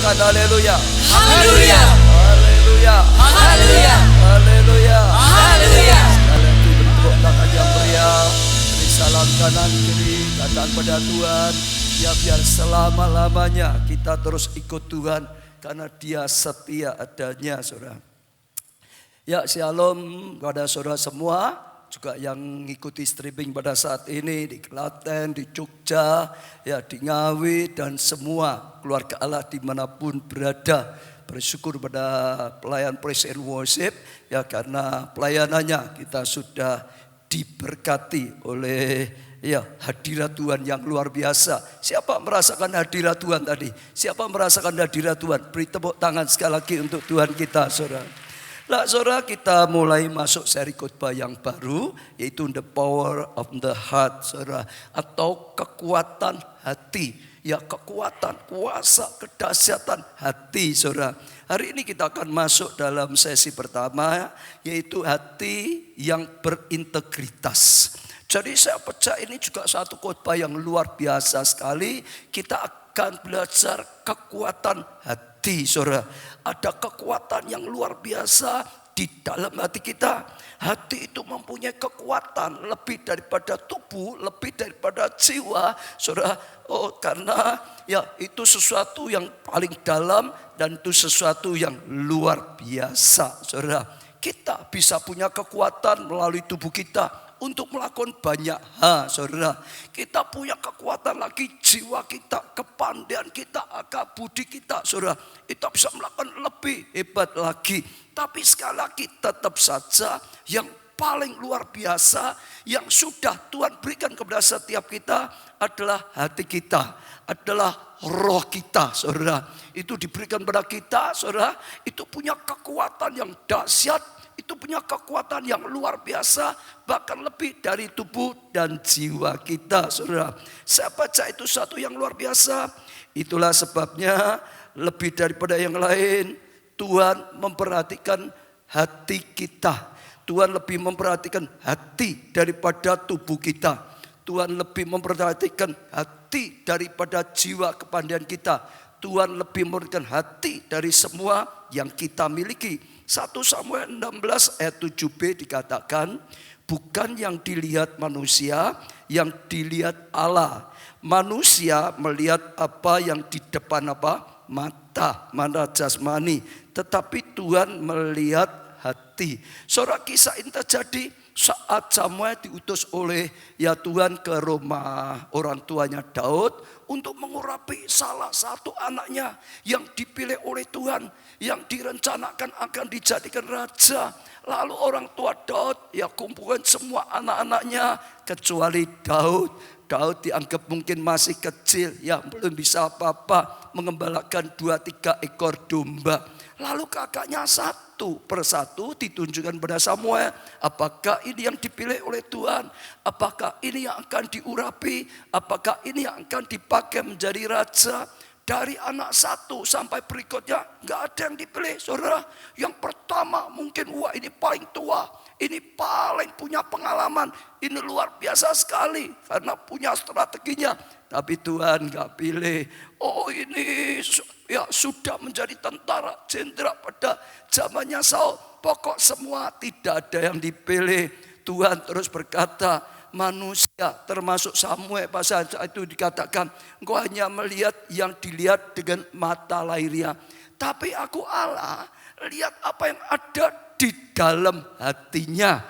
Haleluya. Haleluya. Haleluya. Haleluya. Haleluya. Haleluya. Sekali lagi bertepuk tangan yang meriah. Beri salam kanan kiri. Katakan pada Tuhan, ya biar selama-lamanya kita terus ikut Tuhan karena Dia setia adanya, saudara. Ya, shalom kepada saudara semua. Juga yang mengikuti streaming pada saat ini di Klaten, di Jogja, ya di Ngawi dan semua keluarga Allah dimanapun berada. Bersyukur pada pelayan praise and worship ya karena pelayanannya kita sudah diberkati oleh ya hadirat Tuhan yang luar biasa. Siapa merasakan hadirat Tuhan tadi? Siapa merasakan hadirat Tuhan? Beri tepuk tangan sekali lagi untuk Tuhan kita, saudara. Nah, saudara, kita mulai masuk seri khotbah yang baru, yaitu The Power of the Heart, saudara, atau kekuatan hati. Ya, kekuatan, kuasa, kedahsyatan hati, saudara. Hari ini kita akan masuk dalam sesi pertama, yaitu hati yang berintegritas. Jadi saya percaya ini juga satu khotbah yang luar biasa sekali. Kita akan belajar kekuatan hati, saudara. Ada kekuatan yang luar biasa di dalam hati kita. Hati itu mempunyai kekuatan lebih daripada tubuh, lebih daripada jiwa, saudara. Oh, karena ya itu sesuatu yang paling dalam dan itu sesuatu yang luar biasa, saudara. Kita bisa punya kekuatan melalui tubuh kita untuk melakukan banyak hal, saudara. Kita punya kekuatan lagi jiwa kita, kepandaian kita, akal budi kita, saudara. Kita bisa melakukan lebih hebat lagi. Tapi sekali lagi tetap saja yang paling luar biasa yang sudah Tuhan berikan kepada setiap kita adalah hati kita, adalah roh kita, saudara. Itu diberikan kepada kita, saudara. Itu punya kekuatan yang dahsyat. Itu punya kekuatan yang luar biasa, bahkan lebih dari tubuh dan jiwa kita, saudara. Saya baca itu satu yang luar biasa. Itulah sebabnya lebih daripada yang lain Tuhan memperhatikan hati kita. Tuhan lebih memperhatikan hati daripada tubuh kita. Tuhan lebih memperhatikan hati daripada jiwa kepandaian kita. Tuhan lebih memperhatikan hati dari semua yang kita miliki. 1 Samuel 16 ayat 7b dikatakan, bukan yang dilihat manusia, yang dilihat Allah. Manusia melihat apa yang di depan apa? Mata jasmani. Tetapi Tuhan melihat hati. Saudara, kisah ini terjadi saat Samuel diutus oleh ya Tuhan ke rumah orang tuanya Daud untuk mengurapi salah satu anaknya yang dipilih oleh Tuhan, yang direncanakan akan dijadikan raja. Lalu orang tua Daud ya kumpulkan semua anak-anaknya kecuali Daud. Daud dianggap mungkin masih kecil, ya belum bisa apa-apa mengembalakan 2-3 ekor domba. Lalu kakaknya satu persatu ditunjukkan pada Samuel. Apakah ini yang dipilih oleh Tuhan? Apakah ini yang akan diurapi? Apakah ini yang akan dipakai menjadi raja? Dari anak satu sampai berikutnya gak ada yang dipilih, saudara. Yang pertama mungkin wah ini paling tua, ini paling punya pengalaman, ini luar biasa sekali karena punya strateginya. Tapi Tuhan gak pilih. Oh ini ya sudah menjadi tentara jenderal pada zamannya Saul. Pokok semua tidak ada yang dipilih. Tuhan terus berkata, manusia termasuk Samuel pada saat itu dikatakan, engkau hanya melihat yang dilihat dengan mata lahiriah. Tapi aku Allah lihat apa yang ada di dalam hatinya.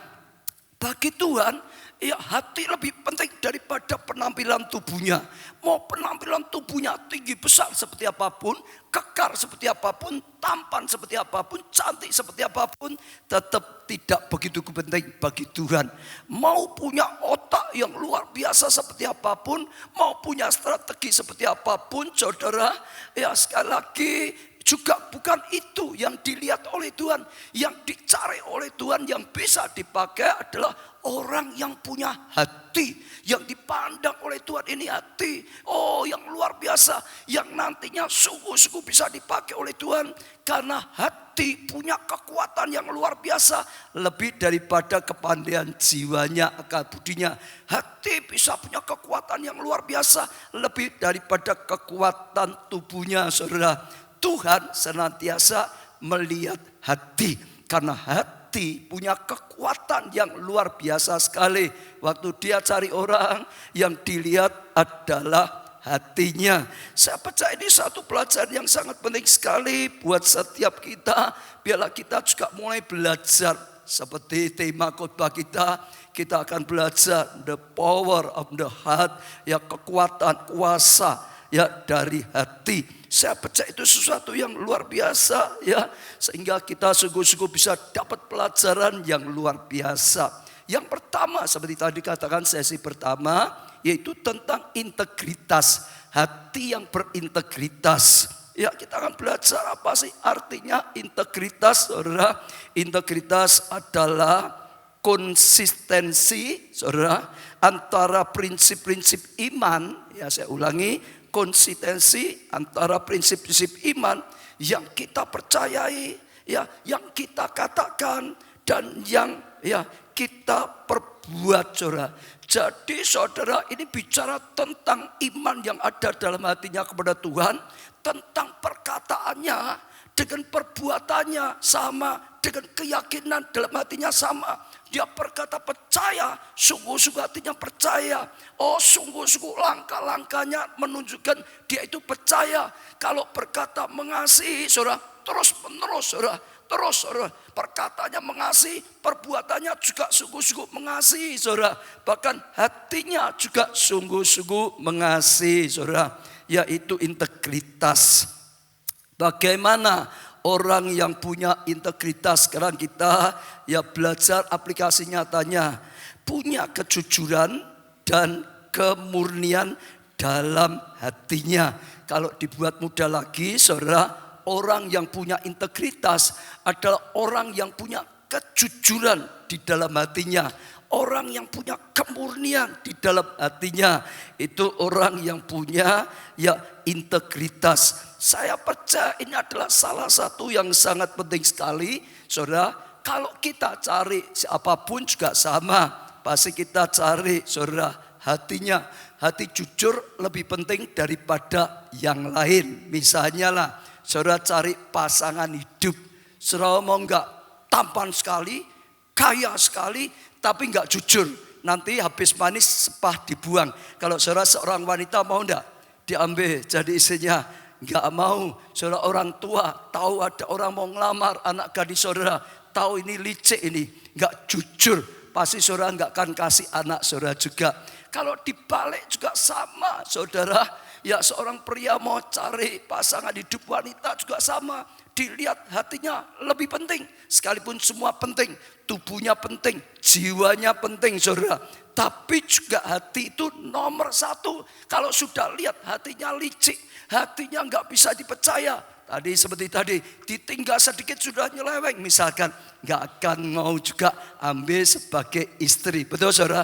Bagi Tuhan, ya hati lebih penting daripada penampilan tubuhnya. Mau penampilan tubuhnya tinggi besar seperti apapun, kekar seperti apapun, tampan seperti apapun, cantik seperti apapun, tetap tidak begitu penting bagi Tuhan. Mau punya otak yang luar biasa seperti apapun, mau punya strategi seperti apapun, saudara, ya sekali lagi juga bukan itu yang dilihat oleh Tuhan. Yang dicari oleh Tuhan, yang bisa dipakai adalah orang yang punya hati. Yang dipandang oleh Tuhan ini hati. Oh yang luar biasa. Yang nantinya sungguh-sungguh bisa dipakai oleh Tuhan. Karena hati punya kekuatan yang luar biasa. Lebih daripada kepandaian jiwanya, akal budinya. Hati bisa punya kekuatan yang luar biasa. Lebih daripada kekuatan tubuhnya, saudara. Tuhan senantiasa melihat hati. Karena hati punya kekuatan yang luar biasa sekali. Waktu dia cari orang, yang dilihat adalah hatinya. Saya percaya ini satu pelajaran yang sangat penting sekali buat setiap kita. Biarlah kita juga mulai belajar. Seperti tema khotbah kita akan belajar the power of the heart. Ya, kekuatan, kuasa ya dari hati. Saya percaya itu sesuatu yang luar biasa ya, sehingga kita sungguh-sungguh bisa dapat pelajaran yang luar biasa. Yang pertama seperti tadi katakan sesi pertama, yaitu tentang integritas, hati yang berintegritas. Ya, kita akan belajar apa sih artinya integritas, saudara. Integritas adalah konsistensi, saudara, antara prinsip-prinsip iman. Ya, saya ulangi. Konsistensi antara prinsip-prinsip iman yang kita percayai, ya, yang kita katakan dan yang ya kita perbuat, saudara. Jadi saudara ini bicara tentang iman yang ada dalam hatinya kepada Tuhan, tentang perkataannya dengan perbuatannya sama, dengan keyakinan dalam hatinya sama. Dia berkata percaya, sungguh-sungguh hatinya percaya. Oh, sungguh-sungguh langkah-langkahnya menunjukkan dia itu percaya. Kalau berkata mengasihi, saudara, terus menerus, saudara. Terus, saudara, perkataannya mengasihi, perbuatannya juga sungguh-sungguh mengasihi, saudara. Bahkan hatinya juga sungguh-sungguh mengasihi, saudara. Yaitu integritas. Bagaimana orang yang punya integritas? Sekarang kita ya belajar aplikasi nyatanya. Punya kejujuran dan kemurnian dalam hatinya. Kalau dibuat mudah lagi, saudara, orang yang punya integritas adalah orang yang punya kejujuran di dalam hatinya. Orang yang punya kemurnian di dalam hatinya. Itu orang yang punya ya integritas. Saya percaya ini adalah salah satu yang sangat penting sekali. Saudara, kalau kita cari siapapun juga sama. Pasti kita cari, saudara, hatinya. Hati jujur lebih penting daripada yang lain. Misalnya lah, saudara cari pasangan hidup. Saudara mau enggak tampan sekali, kaya sekali, tapi enggak jujur. Nanti habis manis sepah dibuang. Kalau saudara seorang wanita mau enggak diambil jadi istrinya? Enggak mau. Saudara orang tua tahu ada orang mau ngelamar anak gadis saudara, tahu ini licik ini, enggak jujur, pasti saudara enggak akan kasih anak saudara juga. Kalau dibalik juga sama, saudara. Ya, seorang pria mau cari pasangan hidup wanita juga sama. Dilihat hatinya lebih penting. Sekalipun semua penting, tubuhnya penting, jiwanya penting, saudara. Tapi juga hati itu nomor satu. Kalau sudah lihat hatinya licik, hatinya nggak bisa dipercaya. Tadi seperti tadi, ditinggal sedikit sudah nyeleweng. Misalkan nggak akan mau juga ambil sebagai istri. Betul, saudara?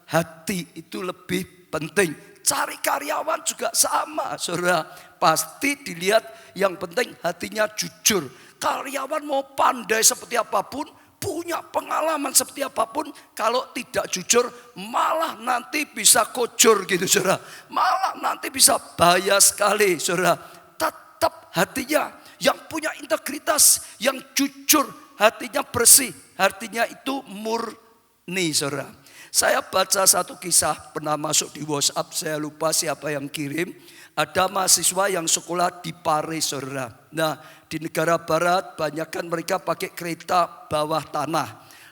Hati itu lebih penting. Cari karyawan juga sama, saudara. Pasti dilihat yang penting hatinya jujur. Karyawan mau pandai seperti apapun, punya pengalaman seperti apapun, kalau tidak jujur malah nanti bisa kojor gitu, saudara. Malah nanti bisa bahaya sekali, saudara. Tetap hatinya yang punya integritas, yang jujur, hatinya bersih, hatinya itu murni, saudara. Saya baca satu kisah, pernah masuk di WhatsApp, saya lupa siapa yang kirim. Ada mahasiswa yang sekolah di Paris, saudara. Nah, di negara barat banyak kan mereka pakai kereta bawah tanah.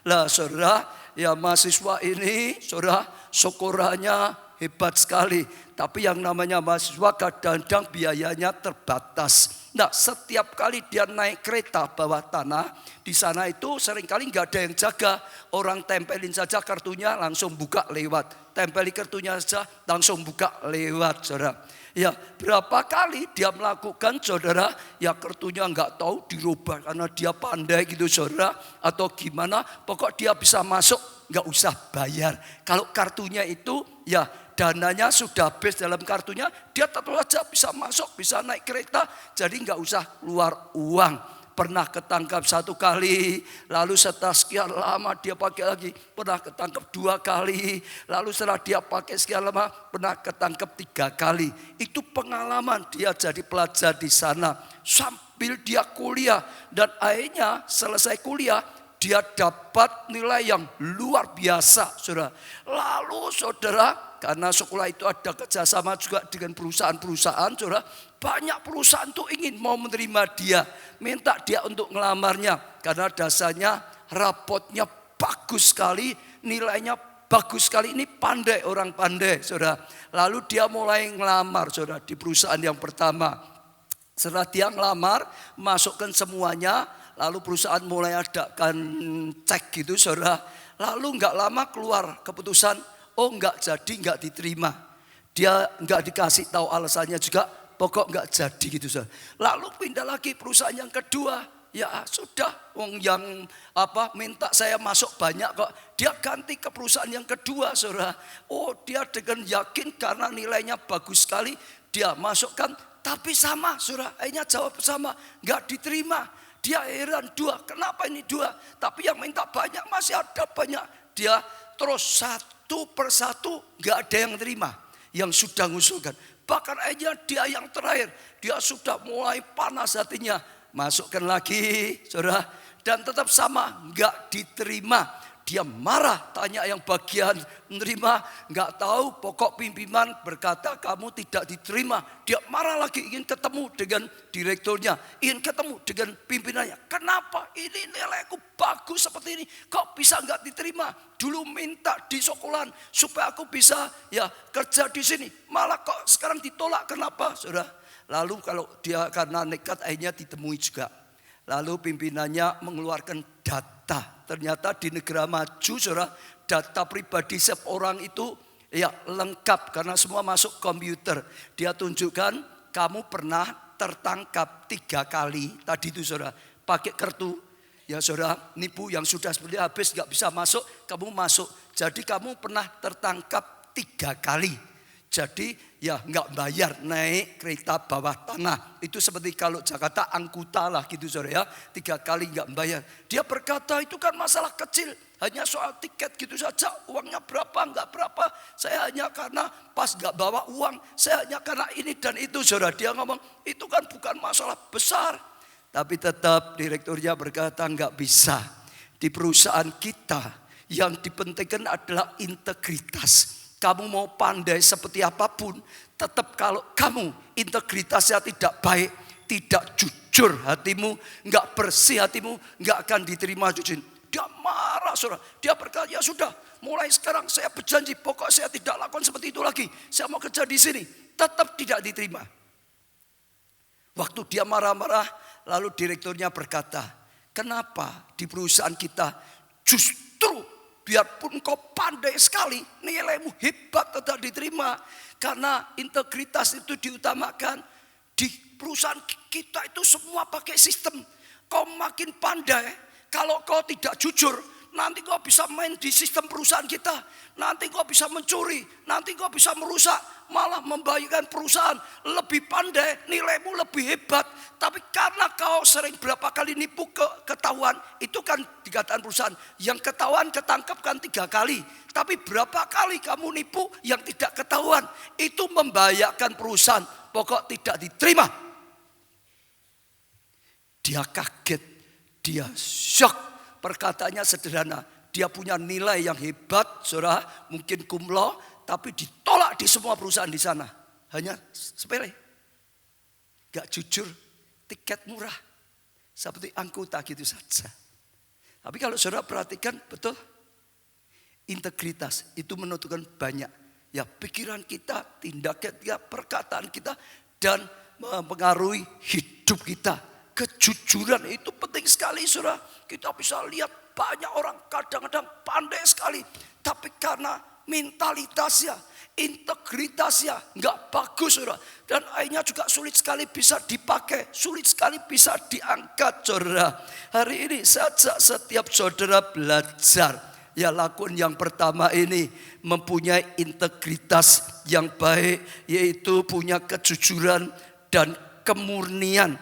Lah, saudara, ya mahasiswa ini, saudara, sekolahnya hebat sekali. Tapi yang namanya mahasiswa kadang-kadang biayanya terbatas. Nah, setiap kali dia naik kereta bawah tanah, di sana itu seringkali nggak ada yang jaga. Orang tempelin saja kartunya langsung buka lewat. Tempelin kartunya saja langsung buka lewat, saudara. Ya, berapa kali dia melakukan, saudara, ya kartunya nggak tahu dirubah karena dia pandai gitu, saudara, atau gimana. Pokok dia bisa masuk, nggak usah bayar. Kalau kartunya itu ya dananya sudah habis dalam kartunya, dia tetap saja bisa masuk, bisa naik kereta, jadi nggak usah keluar uang. pernah ketangkap 1 kali, lalu setelah sekian lama dia pakai lagi, pernah ketangkap 2 kali, lalu setelah dia pakai sekian lama, pernah ketangkap 3 kali. Itu pengalaman dia jadi pelajar di sana sambil dia kuliah, dan akhirnya selesai kuliah dia dapat nilai yang luar biasa, saudara. Lalu saudara, karena sekolah itu ada kerjasama juga dengan perusahaan-perusahaan, saudara. Banyak perusahaan tuh ingin mau menerima dia, minta dia untuk ngelamarnya. Karena dasarnya rapotnya bagus sekali, nilainya bagus sekali. Ini pandai, orang pandai, saudara. Lalu dia mulai ngelamar, saudara, di perusahaan yang pertama. Setelah dia ngelamar, masukkan semuanya. Lalu perusahaan mulai adakan cek gitu, saudara. Lalu nggak lama keluar keputusan, oh nggak jadi, nggak diterima. Dia nggak dikasih tahu alasannya juga, pokok nggak jadi gitu, saudara. Lalu pindah lagi perusahaan yang kedua, ya sudah, wong yang minta saya masuk banyak kok. Dia ganti ke perusahaan yang kedua, saudara. Oh dia dengan yakin karena nilainya bagus sekali, dia masukkan, tapi sama, saudara. Akhirnya jawab sama, nggak diterima. Dia heran, 2, kenapa ini 2? Tapi yang minta banyak masih ada banyak. Dia terus satu persatu gak ada yang terima. Yang sudah ngusulkan. Bahkan aja dia yang terakhir. Dia sudah mulai panas hatinya. Masukkan lagi, saudara. Dan tetap sama, gak diterima. Dia marah, tanya yang bagian menerima, nggak tahu, pokok pimpinan berkata kamu tidak diterima. Dia marah lagi, ingin ketemu dengan direkturnya, ingin ketemu dengan pimpinannya. Kenapa ini nilaiku bagus seperti ini, kok bisa nggak diterima? Dulu minta di sekolahan supaya aku bisa ya kerja di sini, malah kok sekarang ditolak, kenapa, saudara? Lalu kalau dia karena nekat akhirnya ditemui juga. Lalu pimpinannya mengeluarkan data. Ternyata di negara maju, saudara, data pribadi setiap orang itu ya lengkap karena semua masuk komputer. Dia tunjukkan kamu pernah tertangkap 3 kali. Tadi itu, saudara, pakai kartu. Ya saudara, nipu yang sudah seperti habis gak bisa masuk, kamu masuk. Jadi kamu pernah tertangkap 3 kali. Jadi ya nggak bayar naik kereta bawah tanah. Itu seperti kalau Jakarta Angkuta lah gitu, saudara ya. 3 kali nggak bayar. Dia berkata itu kan masalah kecil. Hanya soal tiket gitu saja. Uangnya berapa nggak berapa. Saya hanya karena pas nggak bawa uang. Saya hanya karena ini dan itu, saudara. Dia ngomong itu kan bukan masalah besar. Tapi tetap direkturnya berkata nggak bisa. Di perusahaan kita yang dipentingkan adalah integritas. Kamu mau pandai seperti apapun, tetap kalau kamu integritasnya tidak baik, tidak jujur hatimu, nggak bersih hatimu, nggak akan diterima jujur. Dia marah, saudara. Dia berkata, ya sudah, mulai sekarang saya berjanji, pokok saya tidak lakukan seperti itu lagi. Saya mau kerja di sini, tetap tidak diterima. Waktu dia marah-marah, lalu direkturnya berkata, kenapa di perusahaan kita justru biarpun kau pandai sekali, nilaimu hebat tetap diterima. Karena integritas itu diutamakan. Di perusahaan kita itu semua pakai sistem. Kau makin pandai, kalau kau tidak jujur, nanti kau bisa main di sistem perusahaan kita. Nanti kau bisa mencuri, nanti kau bisa merusak, malah membahayakan perusahaan. Lebih pandai, nilaimu lebih hebat. Tapi karena kau sering berapa kali nipu ketahuan, itu kan dikatakan perusahaan. Yang ketahuan ketangkap kan 3 kali. Tapi berapa kali kamu nipu yang tidak ketahuan, itu membahayakan perusahaan. Pokok tidak diterima. Dia kaget, dia shock. Perkataannya sederhana. Dia punya nilai yang hebat, saudara, mungkin cum laude, tapi ditolak di semua perusahaan di sana. Hanya sepele. Gak jujur, tiket murah. Seperti angkuta gitu saja. Tapi kalau saudara perhatikan, betul. Integritas itu menentukan banyak. Ya pikiran kita, tindakan kita, perkataan kita, dan mempengaruhi hidup kita. Kejujuran itu penting sekali, saudara. Kita bisa lihat banyak orang kadang-kadang pandai sekali. Tapi karena mentalitasnya, integritasnya nggak bagus, saudara. Dan akhirnya juga sulit sekali bisa dipakai. Sulit sekali bisa diangkat, saudara. Hari ini saja setiap saudara belajar. Ya lakukan yang pertama ini. Mempunyai integritas yang baik. Yaitu punya kejujuran dan kemurnian.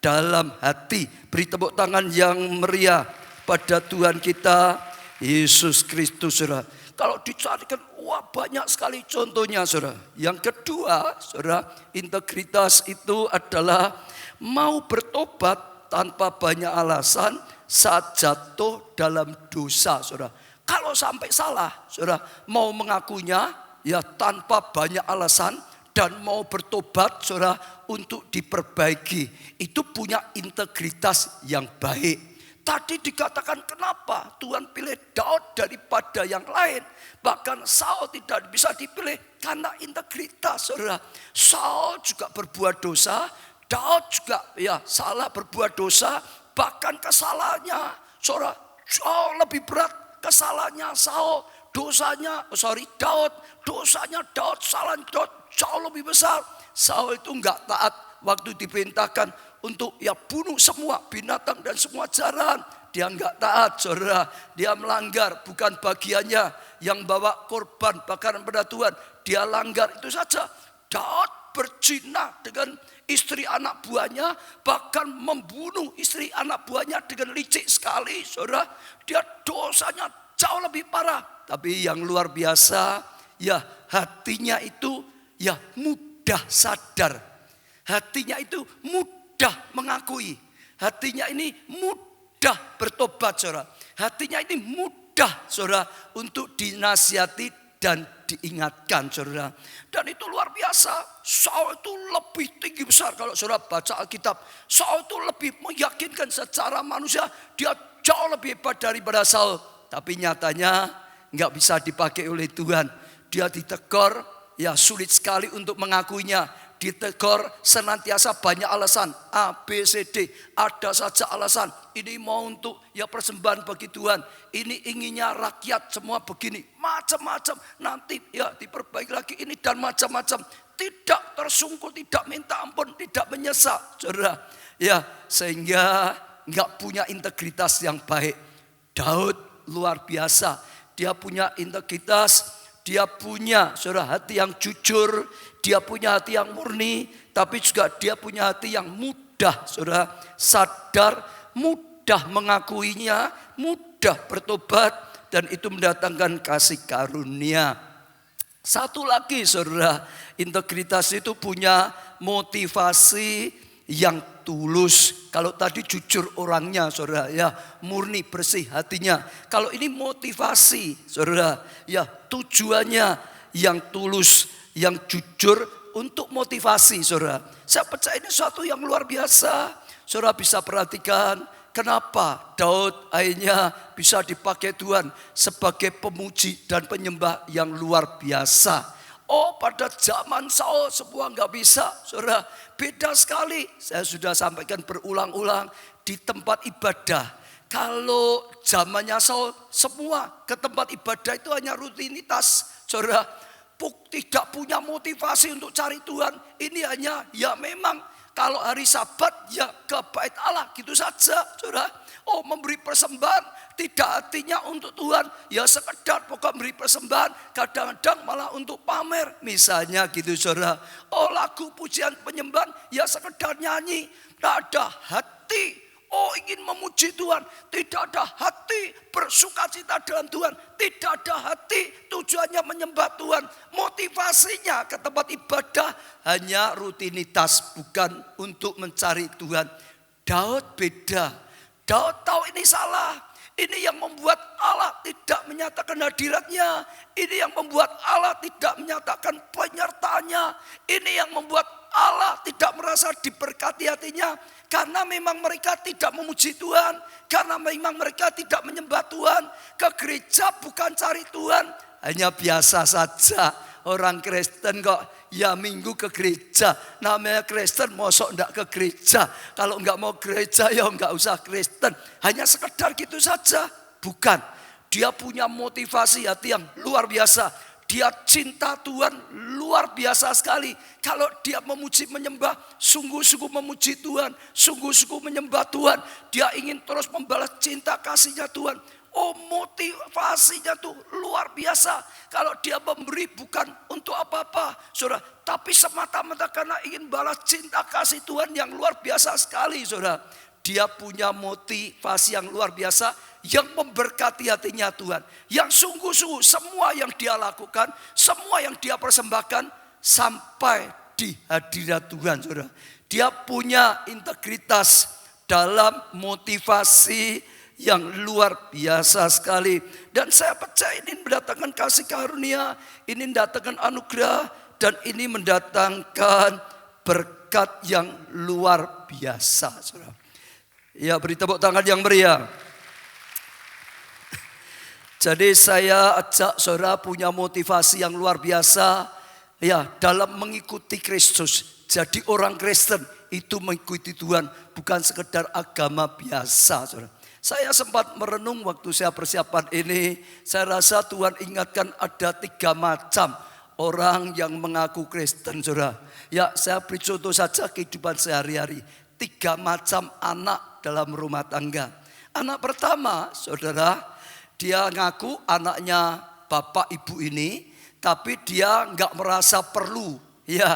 dalam hati. Beri tepuk tangan yang meriah pada Tuhan kita Yesus Kristus, saudara. Kalau dicarikan, wah banyak sekali contohnya, saudara. Yang kedua, saudara, integritas itu adalah mau bertobat tanpa banyak alasan saat jatuh dalam dosa, saudara. Kalau sampai salah, saudara, mau mengakunya ya tanpa banyak alasan dan mau bertobat, saudara, untuk diperbaiki. Itu punya integritas yang baik. Tadi dikatakan kenapa Tuhan pilih Daud daripada yang lain. Bahkan Saul tidak bisa dipilih karena integritas, saudara. Saul juga berbuat dosa, Daud juga ya salah berbuat dosa. Bahkan kesalahannya, saudara, jauh lebih berat kesalahannya Saul. Daud, dosanya Daud, kesalahan Daud jauh lebih besar. Saul itu enggak taat waktu diperintahkan untuk ya bunuh semua binatang dan semua jarahan. Dia enggak taat, saudara. Dia melanggar, bukan bagiannya yang bawa korban bakaran pada Tuhan. Dia langgar, itu saja. Daud berzina dengan istri anak buahnya, bahkan membunuh istri anak buahnya dengan licik sekali, saudara. Dia dosanya jauh lebih parah. Tapi yang luar biasa, ya hatinya itu ya mudah sadar. Hatinya itu mudah mengakui. Hatinya ini mudah bertobat, saudara. Hatinya ini mudah, saudara, untuk dinasihati dan diingatkan, saudara. Dan itu luar biasa. Saul itu lebih tinggi besar. Kalau saudara baca Alkitab, Saul itu lebih meyakinkan secara manusia. Dia jauh lebih hebat daripada Saul. Tapi nyatanya nggak bisa dipakai oleh Tuhan. Dia ditegur, ya sulit sekali untuk mengakuinya. Ditegur senantiasa banyak alasan. A, B, C, D. Ada saja alasan. Ini mau untuk ya persembahan bagi Tuhan. Ini inginnya rakyat semua begini. Macam-macam. Nanti ya diperbaiki lagi ini dan macam-macam. Tidak tersungkur, tidak minta ampun, tidak menyesal, saudara. Ya, sehingga nggak punya integritas yang baik. Daud luar biasa. Dia punya integritas, dia punya saudara hati yang jujur, dia punya hati yang murni, tapi juga dia punya hati yang mudah, saudara, sadar, mudah mengakuinya, mudah bertobat, dan itu mendatangkan kasih karunia. Satu lagi, saudara, integritas itu punya motivasi yang tulus. Kalau tadi jujur orangnya, saudara, ya murni bersih hatinya. Kalau ini motivasi, saudara, ya tujuannya yang tulus, yang jujur untuk motivasi, saudara. Saya percaya ini suatu yang luar biasa. Saudara bisa perhatikan kenapa Daud akhirnya bisa dipakai Tuhan sebagai pemuji dan penyembah yang luar biasa. Oh, pada zaman Saul semua nggak bisa, saudara. Beda sekali. Saya sudah sampaikan berulang-ulang di tempat ibadah. Kalau zamannya Saul semua ke tempat ibadah itu hanya rutinitas, saudara. Tidak punya motivasi untuk cari Tuhan. Ini hanya ya memang kalau hari Sabat ya ke bait Allah gitu saja, saudara. Oh, memberi persembahan tidak artinya untuk Tuhan. Ya sekedar pokok memberi persembahan. Kadang-kadang malah untuk pamer. Misalnya gitu, saudara. Oh, lagu pujian penyembahan ya sekedar nyanyi. Tidak ada hati. Oh, ingin memuji Tuhan. Tidak ada hati bersukacita dengan Tuhan. Tidak ada hati tujuannya menyembah Tuhan. Motivasinya ke tempat ibadah hanya rutinitas, bukan untuk mencari Tuhan. Daud beda. Daud tahu ini salah. Ini yang membuat Allah tidak menyatakan hadiratnya. Ini yang membuat Allah tidak menyatakan penyertaannya. Ini yang membuat Allah tidak merasa diberkati hatinya. Karena memang mereka tidak memuji Tuhan. Karena memang mereka tidak menyembah Tuhan. Ke gereja bukan cari Tuhan. Hanya biasa saja. Orang Kristen kok ya minggu ke gereja. Namanya Kristen, mosok enggak ke gereja. Kalau enggak mau gereja ya enggak usah Kristen. Hanya sekedar gitu saja. Bukan. Dia punya motivasi hati yang luar biasa. Dia cinta Tuhan luar biasa sekali. Kalau dia memuji menyembah, sungguh-sungguh memuji Tuhan, sungguh-sungguh menyembah Tuhan. Dia ingin terus membalas cinta kasihnya Tuhan. Oh, motivasinya tuh luar biasa. Kalau dia memberi bukan untuk apa-apa, saudara, tapi semata-mata karena ingin balas cinta kasih Tuhan yang luar biasa sekali, saudara. Dia punya motivasi yang luar biasa yang memberkati hatinya Tuhan. Yang sungguh-sungguh semua yang dia lakukan, semua yang dia persembahkan sampai di hadirat Tuhan, saudara. Dia punya integritas dalam motivasi yang luar biasa sekali. Dan saya percaya ini mendatangkan kasih karunia, ini mendatangkan anugerah, dan ini mendatangkan berkat yang luar biasa, saudara. Ya, beri tepuk tangan yang meriah. Jadi saya ajak saudara punya motivasi yang luar biasa, ya, dalam mengikuti Kristus. Jadi orang Kristen itu mengikuti Tuhan, bukan sekedar agama biasa, saudara. Saya sempat merenung waktu saya persiapan ini. Saya rasa Tuhan ingatkan ada 3 macam orang yang mengaku Kristen, saudara. Ya, saya beri contoh saja kehidupan sehari-hari. 3 macam anak dalam rumah tangga. Anak pertama, saudara, dia ngaku anaknya bapak ibu ini, tapi dia nggak merasa perlu, ya,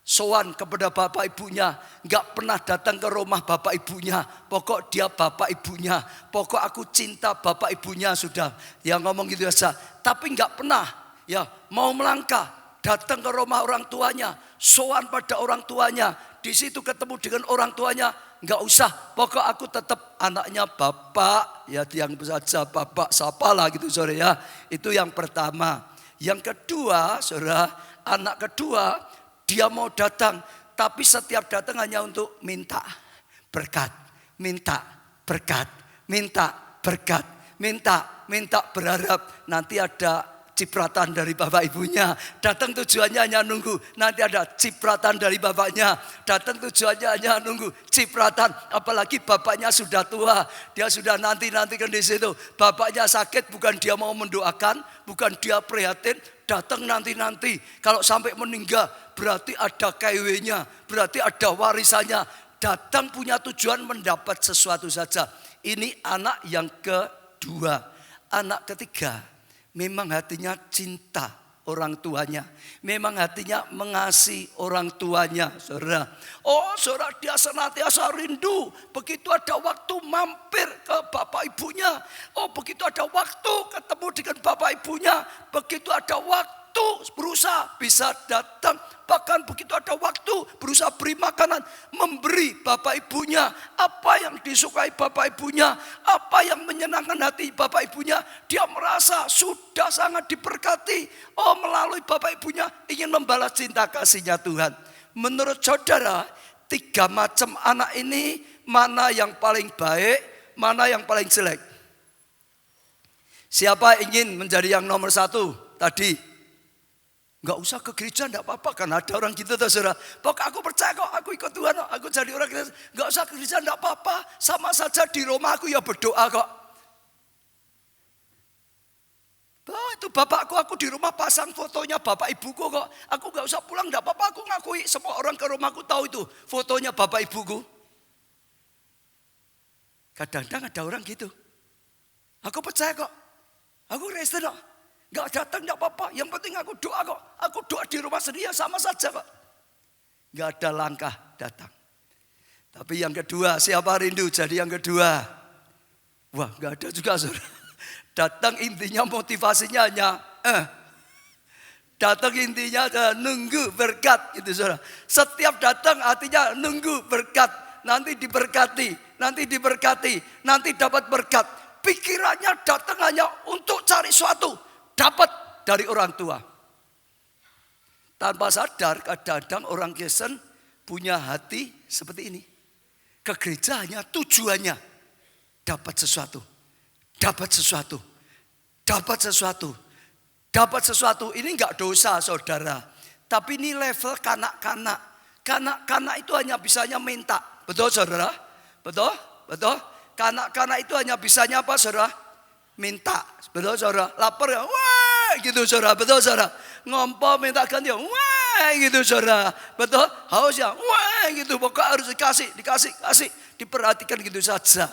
sowan kepada bapak ibunya, nggak pernah datang ke rumah bapak ibunya. Pokok dia bapak ibunya, pokok aku cinta bapak ibunya sudah. Dia ngomong gitu saja, tapi nggak pernah, ya, mau melangkah datang ke rumah orang tuanya, sowan pada orang tuanya, di situ ketemu dengan orang tuanya, nggak usah. Pokok aku tetap anaknya bapak, ya, yang saja bapak sapalah gitu, saudara, ya. Itu yang pertama. Yang kedua, saudara, anak kedua, dia mau datang, tapi setiap datang hanya untuk minta berkat, minta berkat, minta berkat, minta berharap nanti ada cipratan dari bapak ibunya. Datang tujuannya hanya nunggu, nanti ada cipratan dari bapaknya. Datang tujuannya hanya nunggu cipratan, apalagi bapaknya sudah tua, dia sudah nanti-nantikan di situ. Bapaknya sakit, bukan dia mau mendoakan, bukan dia prihatin, datang nanti-nanti. Kalau sampai meninggal, berarti ada KW-nya, berarti ada warisannya. Datang punya tujuan mendapat sesuatu saja. Ini anak yang kedua. Anak ketiga, memang hatinya cinta orang tuanya. Memang hatinya mengasihi orang tuanya, saudara. Oh, saudara, dia senantiasa rindu. Begitu ada waktu mampir ke bapak ibunya. Oh, begitu ada waktu ketemu dengan bapak ibunya. Begitu ada waktu berusaha bisa datang. Bahkan begitu ada waktu berusaha beri makanan, memberi bapak ibunya. Apa yang disukai bapak ibunya, apa yang menyenangkan hati bapak ibunya, dia merasa sudah sangat diberkati. Oh, melalui bapak ibunya ingin membalas cinta kasihnya Tuhan. Menurut saudara, 3 macam anak ini, mana yang paling baik, mana yang paling jelek? Siapa ingin menjadi yang nomor 1 tadi? Gak usah ke gereja, gak apa-apa, kan ada orang gitu tuh, saudara. Pokok aku percaya kok, aku ikut Tuhan, aku jadi orang Kristen. Gak usah ke gereja, gak apa-apa. Sama saja di rumah aku ya berdoa kok. Oh, itu bapakku, aku di rumah pasang fotonya bapak ibuku kok. Aku gak usah pulang, gak apa-apa, aku ngakui. Semua orang ke rumahku tahu itu fotonya bapak ibuku. Kadang-kadang ada orang gitu. Aku percaya kok, aku Kristen kok. Gak datang gak apa-apa, yang penting aku doa kok. Aku doa di rumah sendiri sama saja kok. Gak ada langkah datang. Tapi yang kedua, siapa rindu jadi yang kedua? Wah, gak ada juga, saudara. Datang intinya motivasinya hanya datang intinya adalah nunggu berkat gitu, saudara. Setiap datang artinya nunggu berkat. Nanti diberkati, nanti diberkati, nanti dapat berkat. Pikirannya datang hanya untuk cari sesuatu. Dapat dari orang tua. Tanpa sadar kadang-kadang orang Kristen punya hati seperti ini. Ke gereja hanya tujuannya dapat sesuatu. Dapat sesuatu. Dapat sesuatu. Dapat sesuatu. Ini enggak dosa, saudara. Tapi ini level kanak-kanak. Kanak-kanak itu hanya bisanya minta. Betul, saudara? Betul? Betul? Kanak-kanak itu hanya bisanya apa, saudara? Minta. Betul, saudara? Lapar ya, wah gitu, saudara. Betul, saudara? Ngompol minta ganti, wah gitu, saudara. Betul? Haus ya, wah gitu. Pokoknya harus dikasih, kasih. Diperhatikan gitu saja.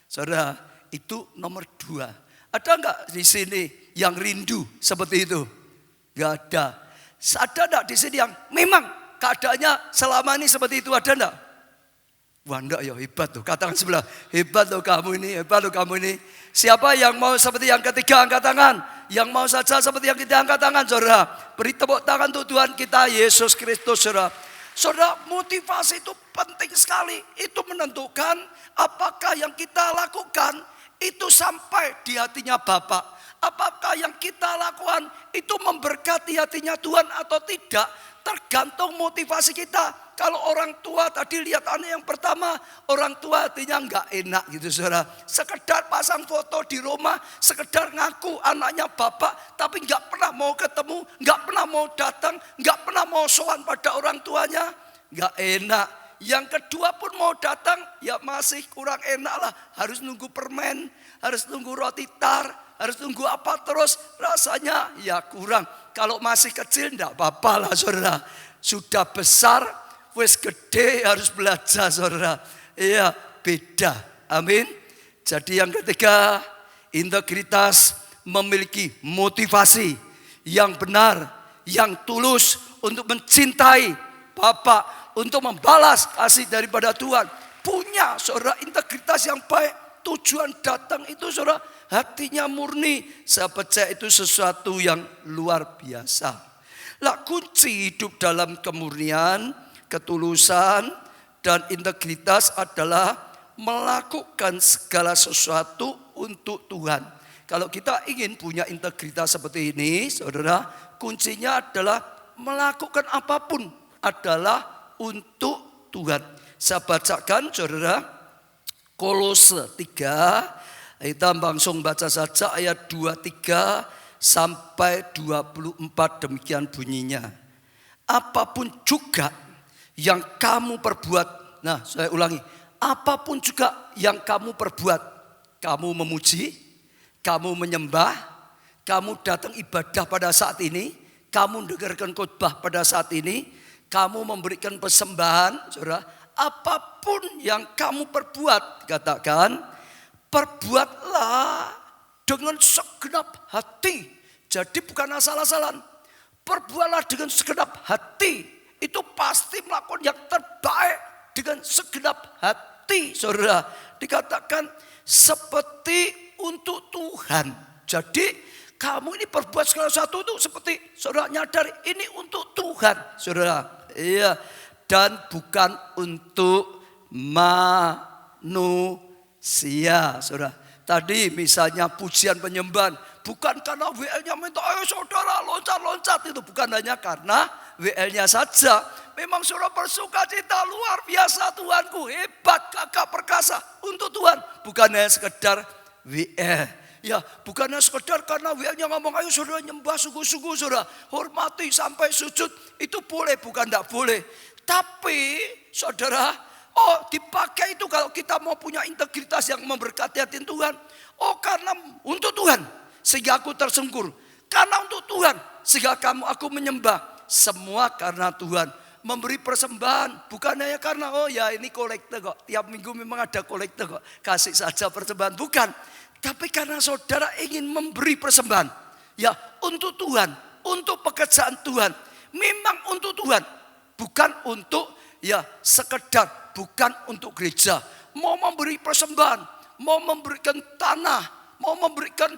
Saudara, Itu nomor 2. Ada enggak di sini yang rindu seperti itu? Enggak ada. Ada enggak di sini yang memang keadaannya selama ini seperti itu? Ada enggak? Wah enggak ya, hebat tuh. Katakan sebelah, hebat loh kamu ini, hebat loh kamu ini. Siapa yang mau seperti yang ketiga angkat tangan? Yang mau saja seperti yang kita angkat tangan, saudara. Beri tepuk tangan untuk Tuhan kita Yesus Kristus, saudara. Saudara, motivasi itu penting sekali. Itu menentukan apakah yang kita lakukan itu sampai di hatinya Bapa. Apakah yang kita lakukan itu memberkati hatinya Tuhan atau tidak, tergantung motivasi kita. Kalau orang tua tadi lihat anak yang pertama, orang tua hatinya enggak enak gitu saudara. Sekedar pasang foto di rumah, sekedar ngaku anaknya bapak, tapi enggak pernah mau ketemu, enggak pernah mau datang, enggak pernah mau sowan pada orang tuanya, enggak enak. Yang kedua pun mau datang, ya masih kurang enak lah. Harus nunggu permen, harus nunggu roti tar, harus nunggu apa terus, rasanya ya kurang. Kalau masih kecil enggak apa-apa lah saudara. Sudah besar, wes gede harus belajar saudara. Iya beda. Amin. Jadi yang ketiga, integritas memiliki motivasi yang benar, yang tulus untuk mencintai Bapa, untuk membalas kasih daripada Tuhan. Punya saudara integritas yang baik. Tujuan datang itu saudara hatinya murni. Saya percaya itu sesuatu yang luar biasa. Lah kunci hidup dalam kemurnian, ketulusan, dan integritas adalah melakukan segala sesuatu untuk Tuhan. Kalau kita ingin punya integritas seperti ini, saudara, kuncinya adalah melakukan apapun adalah untuk Tuhan. Saya bacakan saudara, Kolose 3, kita langsung baca saja ayat 23 sampai 24, demikian bunyinya. Apapun juga yang kamu perbuat, nah saya ulangi, apapun juga yang kamu perbuat, kamu memuji, kamu menyembah, kamu datang ibadah pada saat ini, kamu dengarkan khotbah pada saat ini, kamu memberikan persembahan, saudara, apapun yang kamu perbuat, katakan, perbuatlah dengan segenap hati. Jadi bukan asal-asalan. Perbuatlah dengan segenap hati. Itu pasti melakukan yang terbaik dengan segenap hati, saudara. Dikatakan seperti untuk Tuhan. Jadi kamu ini perbuat segala sesuatu itu seperti saudara nyadari ini untuk Tuhan, saudara. Iya. Dan bukan untuk manusia, saudara. Tadi misalnya pujian penyembahan, bukan karena WL-nya minta, ayo saudara loncat-loncat, itu bukan hanya karena WL-nya saja. Memang saudara bersuka cita luar biasa, Tuhanku hebat, kakak perkasa untuk Tuhan. Bukan hanya sekedar WL. Ya, bukannya sekedar karena WL-nya ngomong, ayo saudara nyembah sungguh-sungguh saudara, hormati sampai sujud, itu boleh, bukan tidak boleh. Tapi saudara, dipakai itu kalau kita mau punya integritas yang memberkati hati Tuhan. Karena untuk Tuhan sehingga aku tersungkur. Karena untuk Tuhan sehingga aku menyembah. Semua karena Tuhan. Memberi persembahan bukan hanya karena ini kolekte kok. Tiap minggu memang ada kolekte kok. Kasih saja persembahan, bukan. Tapi karena saudara ingin memberi persembahan. Ya, untuk Tuhan, untuk pekerjaan Tuhan. Memang untuk Tuhan. Bukan untuk sekedar, bukan untuk gereja. Mau memberi persembahan, mau memberikan tanah, mau memberikan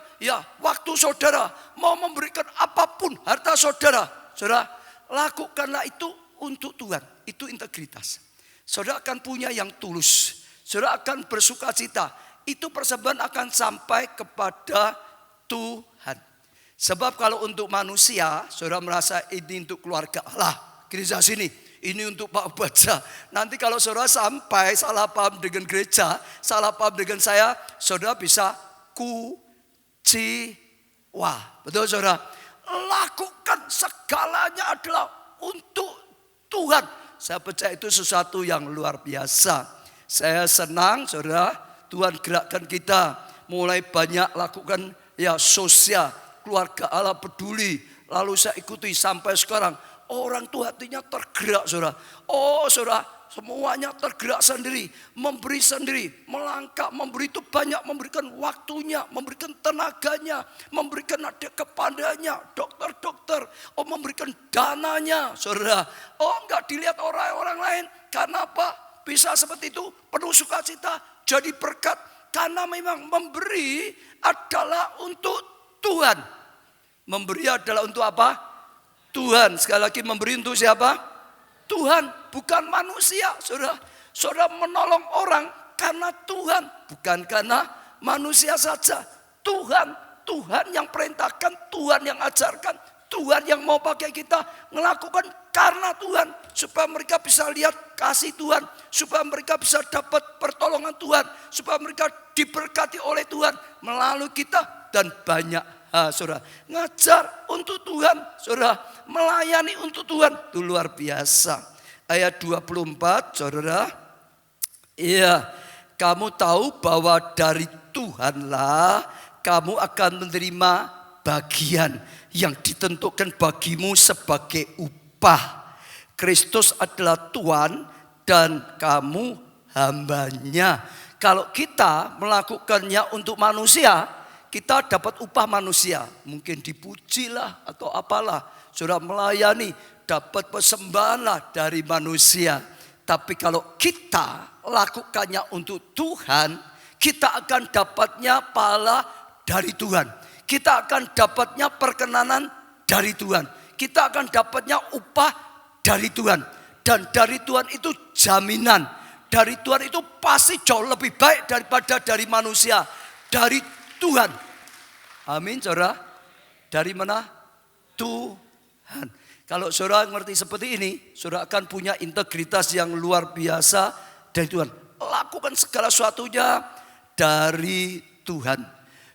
waktu saudara, mau memberikan apapun harta saudara. Saudara, lakukanlah itu untuk Tuhan. Itu integritas. Saudara akan punya yang tulus. Saudara akan bersuka cita. Itu persembahan akan sampai kepada Tuhan. Sebab kalau untuk manusia, saudara merasa ini untuk keluarga Allah. Gereja sini, ini untuk Pak Baca. Nanti kalau saudara sampai salah paham dengan gereja, salah paham dengan saya, saudara bisa kuciwa. Betul saudara? Lakukan segalanya adalah untuk Tuhan. Saya percaya itu sesuatu yang luar biasa. Saya senang saudara, Tuhan gerakkan kita. Mulai banyak lakukan sosial, keluarga Allah peduli. Lalu saya ikuti sampai sekarang. Orang tua hatinya tergerak saudara. Saudara semuanya tergerak sendiri, memberi sendiri, melangkah, memberi itu banyak, memberikan waktunya, memberikan tenaganya, memberikan ada kepadanya, dokter-dokter, memberikan dananya, saudara. Enggak dilihat orang lain, karena apa? Bisa seperti itu, penuh sukacita, jadi berkat, karena memang memberi adalah untuk Tuhan. Memberi adalah untuk apa? Tuhan. Sekali lagi, memberi untuk siapa? Tuhan, bukan manusia, saudara. Saudara menolong orang karena Tuhan, bukan karena manusia saja. Tuhan yang perintahkan, Tuhan yang ajarkan, Tuhan yang mau pakai kita melakukan karena Tuhan. Supaya mereka bisa lihat kasih Tuhan, supaya mereka bisa dapat pertolongan Tuhan, supaya mereka diberkati oleh Tuhan melalui kita dan banyak saudara. Ngajar untuk Tuhan, saudara. Melayani untuk Tuhan, itu luar biasa. Ayat 24, saudara. Iya, kamu tahu bahwa dari Tuhanlah kamu akan menerima bagian yang ditentukan bagimu sebagai upah. Kristus adalah Tuhan dan kamu hambanya. Kalau kita melakukannya untuk manusia, kita dapat upah manusia. Mungkin dipujilah atau apalah. Saudara melayani, dapat persembahanlah dari manusia. Tapi kalau kita lakukannya untuk Tuhan, kita akan dapatnya pahala dari Tuhan. Kita akan dapatnya perkenanan dari Tuhan. Kita akan dapatnya upah dari Tuhan. Dan dari Tuhan itu jaminan. Dari Tuhan itu pasti jauh lebih baik daripada dari manusia. Dari Tuhan. Amin, saudara. Dari mana? Tuhan. Kalau saudara ngerti seperti ini, saudara akan punya integritas yang luar biasa dari Tuhan. Lakukan segala sesuatunya dari Tuhan.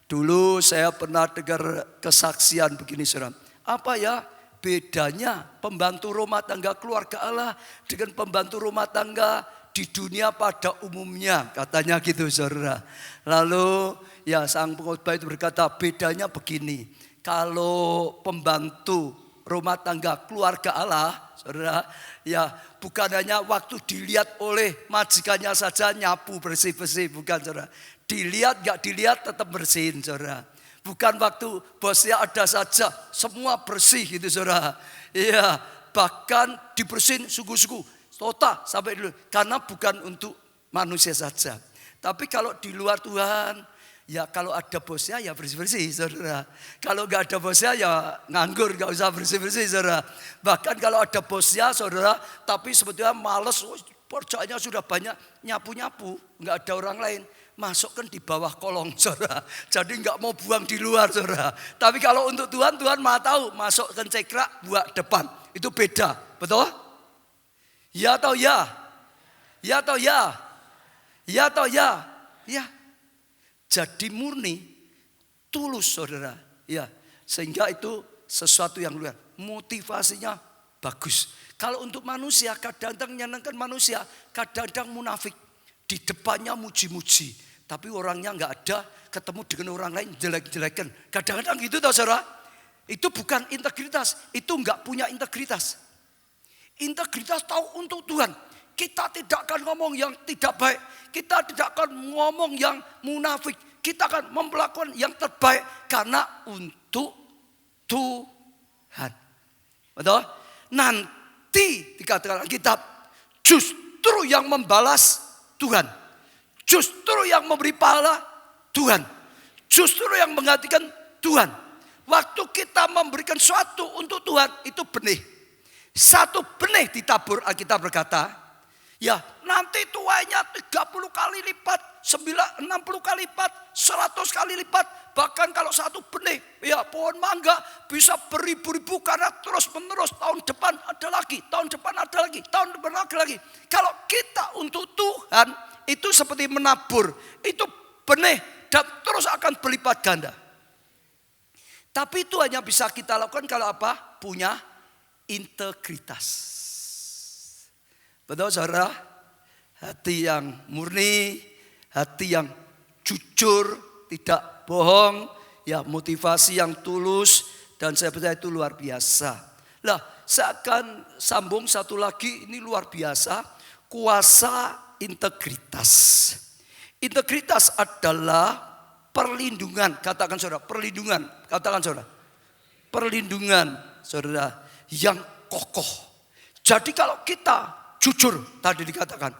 Dulu saya pernah dengar kesaksian begini, saudara. Apa ya bedanya pembantu rumah tangga keluarga Allah dengan pembantu rumah tangga di dunia pada umumnya? Katanya gitu, saudara. Lalu ya sang pengkhotbah itu berkata, bedanya begini. Kalau pembantu rumah tangga keluarga Allah, saudara, ya bukan hanya waktu dilihat oleh majikannya saja nyapu bersih-bersih, bukan, saudara. Dilihat gak dilihat tetap bersihin, saudara. Bukan waktu bosnya ada saja semua bersih gitu, saudara. Iya, bahkan dibersihin suku-suku total sampai dulu, karena bukan untuk manusia saja. Tapi kalau di luar Tuhan, ya kalau ada bosnya ya bersih-bersih, saudara. Kalau gak ada bosnya ya nganggur, gak usah bersih-bersih, saudara. Bahkan kalau ada bosnya, saudara, tapi sebetulnya males, kerjanya sudah banyak, nyapu-nyapu, gak ada orang lain, masukkan di bawah kolong, saudara. Jadi gak mau buang di luar, saudara. Tapi kalau untuk Tuhan, Tuhan maha tahu, masukkan cekrak, buat depan. Itu beda, betul? Ya atau ya? Ya atau ya? Ya atau ya? Ya. Jadi murni, tulus, saudara. Ya, sehingga itu sesuatu yang luar. Motivasinya bagus. Kalau untuk manusia, kadang-kadang menyenangkan manusia, kadang-kadang munafik. Di depannya muji-muji, tapi orangnya nggak ada. Ketemu dengan orang lain jelek-jelekan. Kadang-kadang gitu, toh, saudara. Itu bukan integritas. Itu nggak punya integritas. Integritas tahu untuk Tuhan. Kita tidak akan ngomong yang tidak baik. Kita tidak akan ngomong yang munafik. Kita akan melakukan yang terbaik karena untuk Tuhan. Betul? Nanti dikatakan Alkitab, justru yang membalas Tuhan. Justru yang memberi pahala Tuhan. Justru yang menggantikan Tuhan. Waktu kita memberikan sesuatu untuk Tuhan, itu benih. Satu benih ditabur, Alkitab berkata, ya nanti tuainya 30 kali lipat, 60 kali lipat, 100 kali lipat. Bahkan kalau satu benih, ya pohon mangga bisa beribu-ribu karena terus menerus. Tahun depan ada lagi, tahun depan ada lagi, tahun depan ada lagi. Kalau kita untuk Tuhan, itu seperti menabur. Itu benih dan terus akan berlipat ganda. Tapi itu hanya bisa kita lakukan kalau apa? Punya integritas. Betul, saudara? Hati yang murni, hati yang jujur, tidak bohong, ya motivasi yang tulus, dan saya percaya itu luar biasa. Lah, saya akan sambung satu lagi, ini luar biasa. kuasa integritas. Integritas adalah perlindungan. Katakan saudara, perlindungan. Katakan saudara, perlindungan saudara yang kokoh. Jadi kalau kita jujur, tadi dikatakan,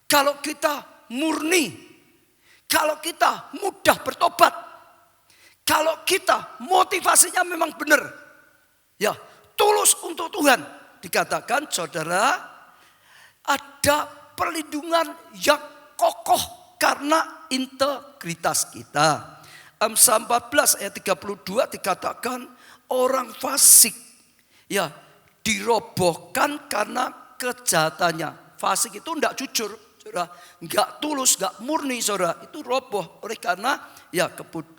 kalau kita murni, kalau kita mudah bertobat, kalau kita motivasinya memang benar, ya tulus untuk Tuhan, dikatakan saudara ada perlindungan yang kokoh karena integritas kita. Amsal 14 ayat 32 dikatakan orang fasik ya dirobohkan karena kejahatannya. Fasik itu tidak jujur, saudara, enggak tulus, enggak murni, saudara, itu roboh oleh karena ya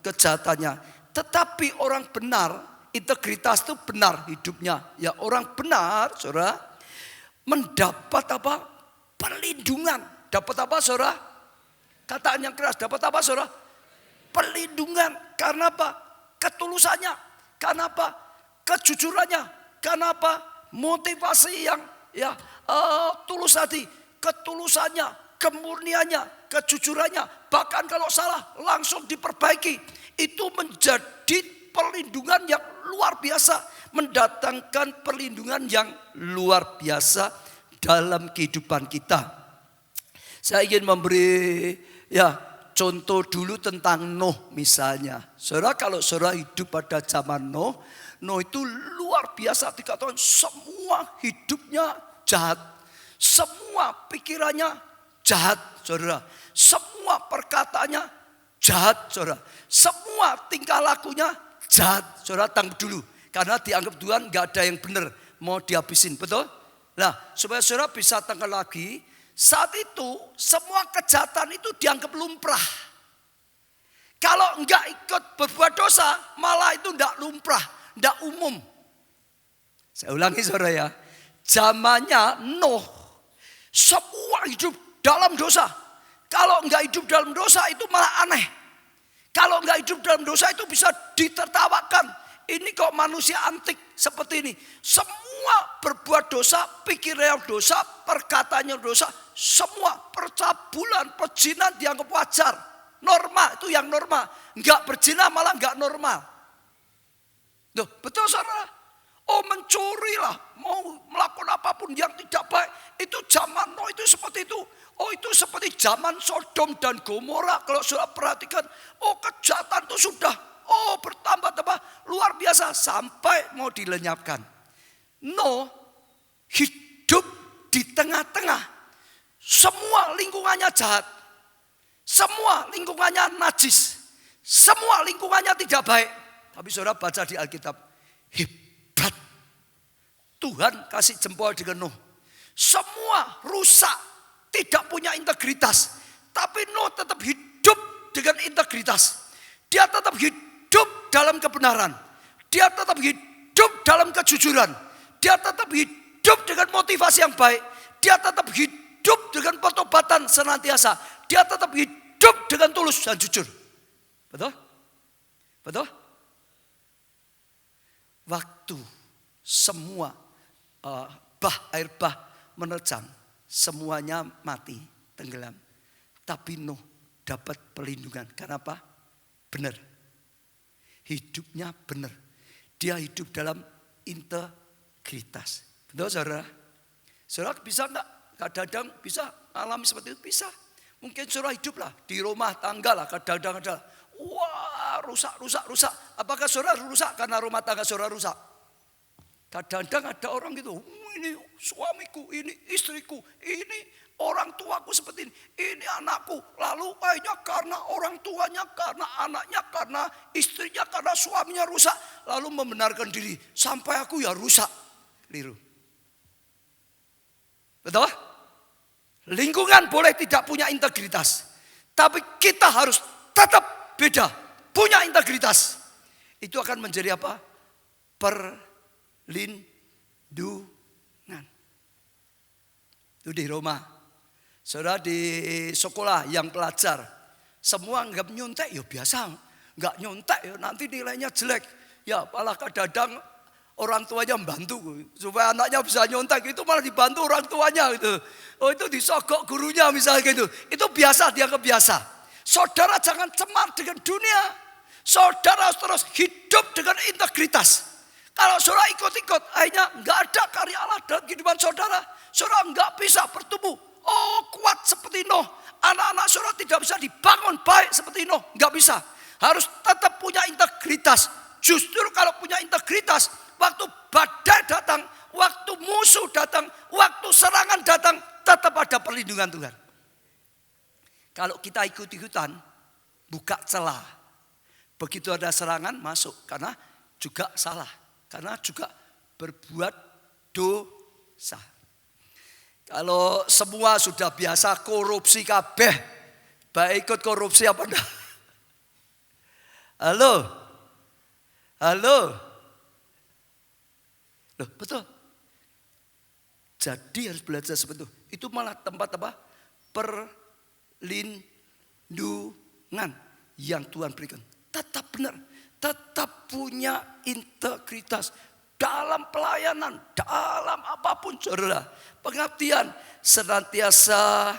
kejahatannya. Tetapi orang benar, integritas itu benar hidupnya. Ya orang benar, saudara, mendapat apa? Perlindungan. Dapat apa, saudara? Kataan yang keras, dapat apa, saudara? Perlindungan. Karena apa? Ketulusannya. Karena apa? Kejujurannya. Karena apa? Motivasi yang ya tulus hati, ketulusannya, kemurniannya, kejujurannya, bahkan kalau salah langsung diperbaiki. Itu menjadi perlindungan yang luar biasa, mendatangkan perlindungan yang luar biasa dalam kehidupan kita. Saya ingin memberi ya contoh dulu tentang Nuh misalnya. Saudara, kalau saudara hidup pada zaman Nuh itu luar biasa, dikatakan semua hidupnya jahat. Semua pikirannya jahat, saudara. Semua perkataannya jahat, saudara. Semua tingkah lakunya jahat. Saudara, tangkap dulu. Karena dianggap Tuhan gak ada yang benar, mau dihabisin, betul? Nah, supaya saudara bisa tangkap lagi, saat itu semua kejahatan itu dianggap lumrah. Kalau enggak ikut berbuat dosa, malah itu enggak lumrah, enggak umum. Saya ulangi saudara ya. Zamannya Nuh, semua hidup dalam dosa. Kalau enggak hidup dalam dosa itu malah aneh. Kalau enggak hidup dalam dosa itu bisa ditertawakan. Ini kok manusia antik seperti ini. Semua berbuat dosa, pikirnya dosa, perkataannya dosa. Semua percabulan, perjinan dianggap wajar. Normal, itu yang normal. Enggak berzina malah enggak normal. Loh, betul saudara? Oh, mencuri lah, mau melakukan apapun yang tidak baik. Itu zaman Nuh itu seperti itu. Oh, itu seperti zaman Sodom dan Gomora. Kalau saudara perhatikan, oh kejahatan itu sudah bertambah-tambah luar biasa sampai mau dilenyapkan. Nuh hidup di tengah-tengah. Semua lingkungannya jahat. Semua lingkungannya najis. Semua lingkungannya tidak baik. Tapi saudara baca di Alkitab, hebat. Tuhan kasih jempol dengan Nuh. Semua rusak, tidak punya integritas. Tapi Nuh tetap hidup dengan integritas. Dia tetap hidup dalam kebenaran. Dia tetap hidup dalam kejujuran. Dia tetap hidup dengan motivasi yang baik. Dia tetap hidup dengan pertobatan senantiasa. Dia tetap hidup dengan tulus dan jujur. Betul? Betul? Waktu semua air bah menerjang, semuanya mati, tenggelam. Tapi Nuh dapat perlindungan. Karena apa? Benar. Hidupnya benar. Dia hidup dalam integritas. Betul saudara? Saudara bisa enggak? Kadang-kadang bisa alami seperti itu? Bisa. Mungkin saudara hiduplah di rumah tangga lah. Kadang-kadang ada, wah rusak. Apakah saudara rusak karena rumah tangga saudara rusak? Kadang-kadang ada orang gitu, ini suamiku, ini istriku, ini orang tuaku seperti ini anakku. Lalu akhirnya karena orang tuanya, karena anaknya, karena istrinya, karena suaminya rusak. Lalu membenarkan diri, sampai aku ya rusak. Keliru. Betul? Lingkungan boleh tidak punya integritas. Tapi kita harus tetap beda, punya integritas. Itu akan menjadi apa? Perlindungan. Itu di Roma. Saudara di sekolah yang pelajar. Semua anggap nyontek ya biasa. Enggak nyontek ya nanti nilainya jelek. Ya malah kadang-kadang orang tuanya membantu supaya anaknya bisa nyontek, itu malah dibantu orang tuanya gitu. Oh itu disogok gurunya misalnya gitu. Itu biasa, dia kebiasa. Saudara jangan cemar dengan dunia. Saudara terus hidup dengan integritas. Kalau saudara ikut-ikut, akhirnya nggak ada karya Allah dalam kehidupan saudara. Saudara nggak bisa bertumbuh. Oh kuat seperti Nuh. Anak-anak saudara tidak bisa dibangun baik seperti Nuh. Nggak bisa. Harus tetap punya integritas. Justru kalau punya integritas, waktu badai datang, waktu musuh datang, waktu serangan datang, tetap ada perlindungan Tuhan. Kalau kita ikut-ikutan, buka celah. Begitu ada serangan, masuk. Karena juga salah. Karena juga berbuat dosa. Kalau semua sudah biasa korupsi kabeh, baik ikut korupsi apa enggak? Halo? Loh, betul. Jadi harus belajar seperti itu. Itu malah tempat apa? Perlindungan yang Tuhan berikan. Tetap benar. Tetap punya integritas dalam pelayanan, dalam apapun saudara. Pengabdian senantiasa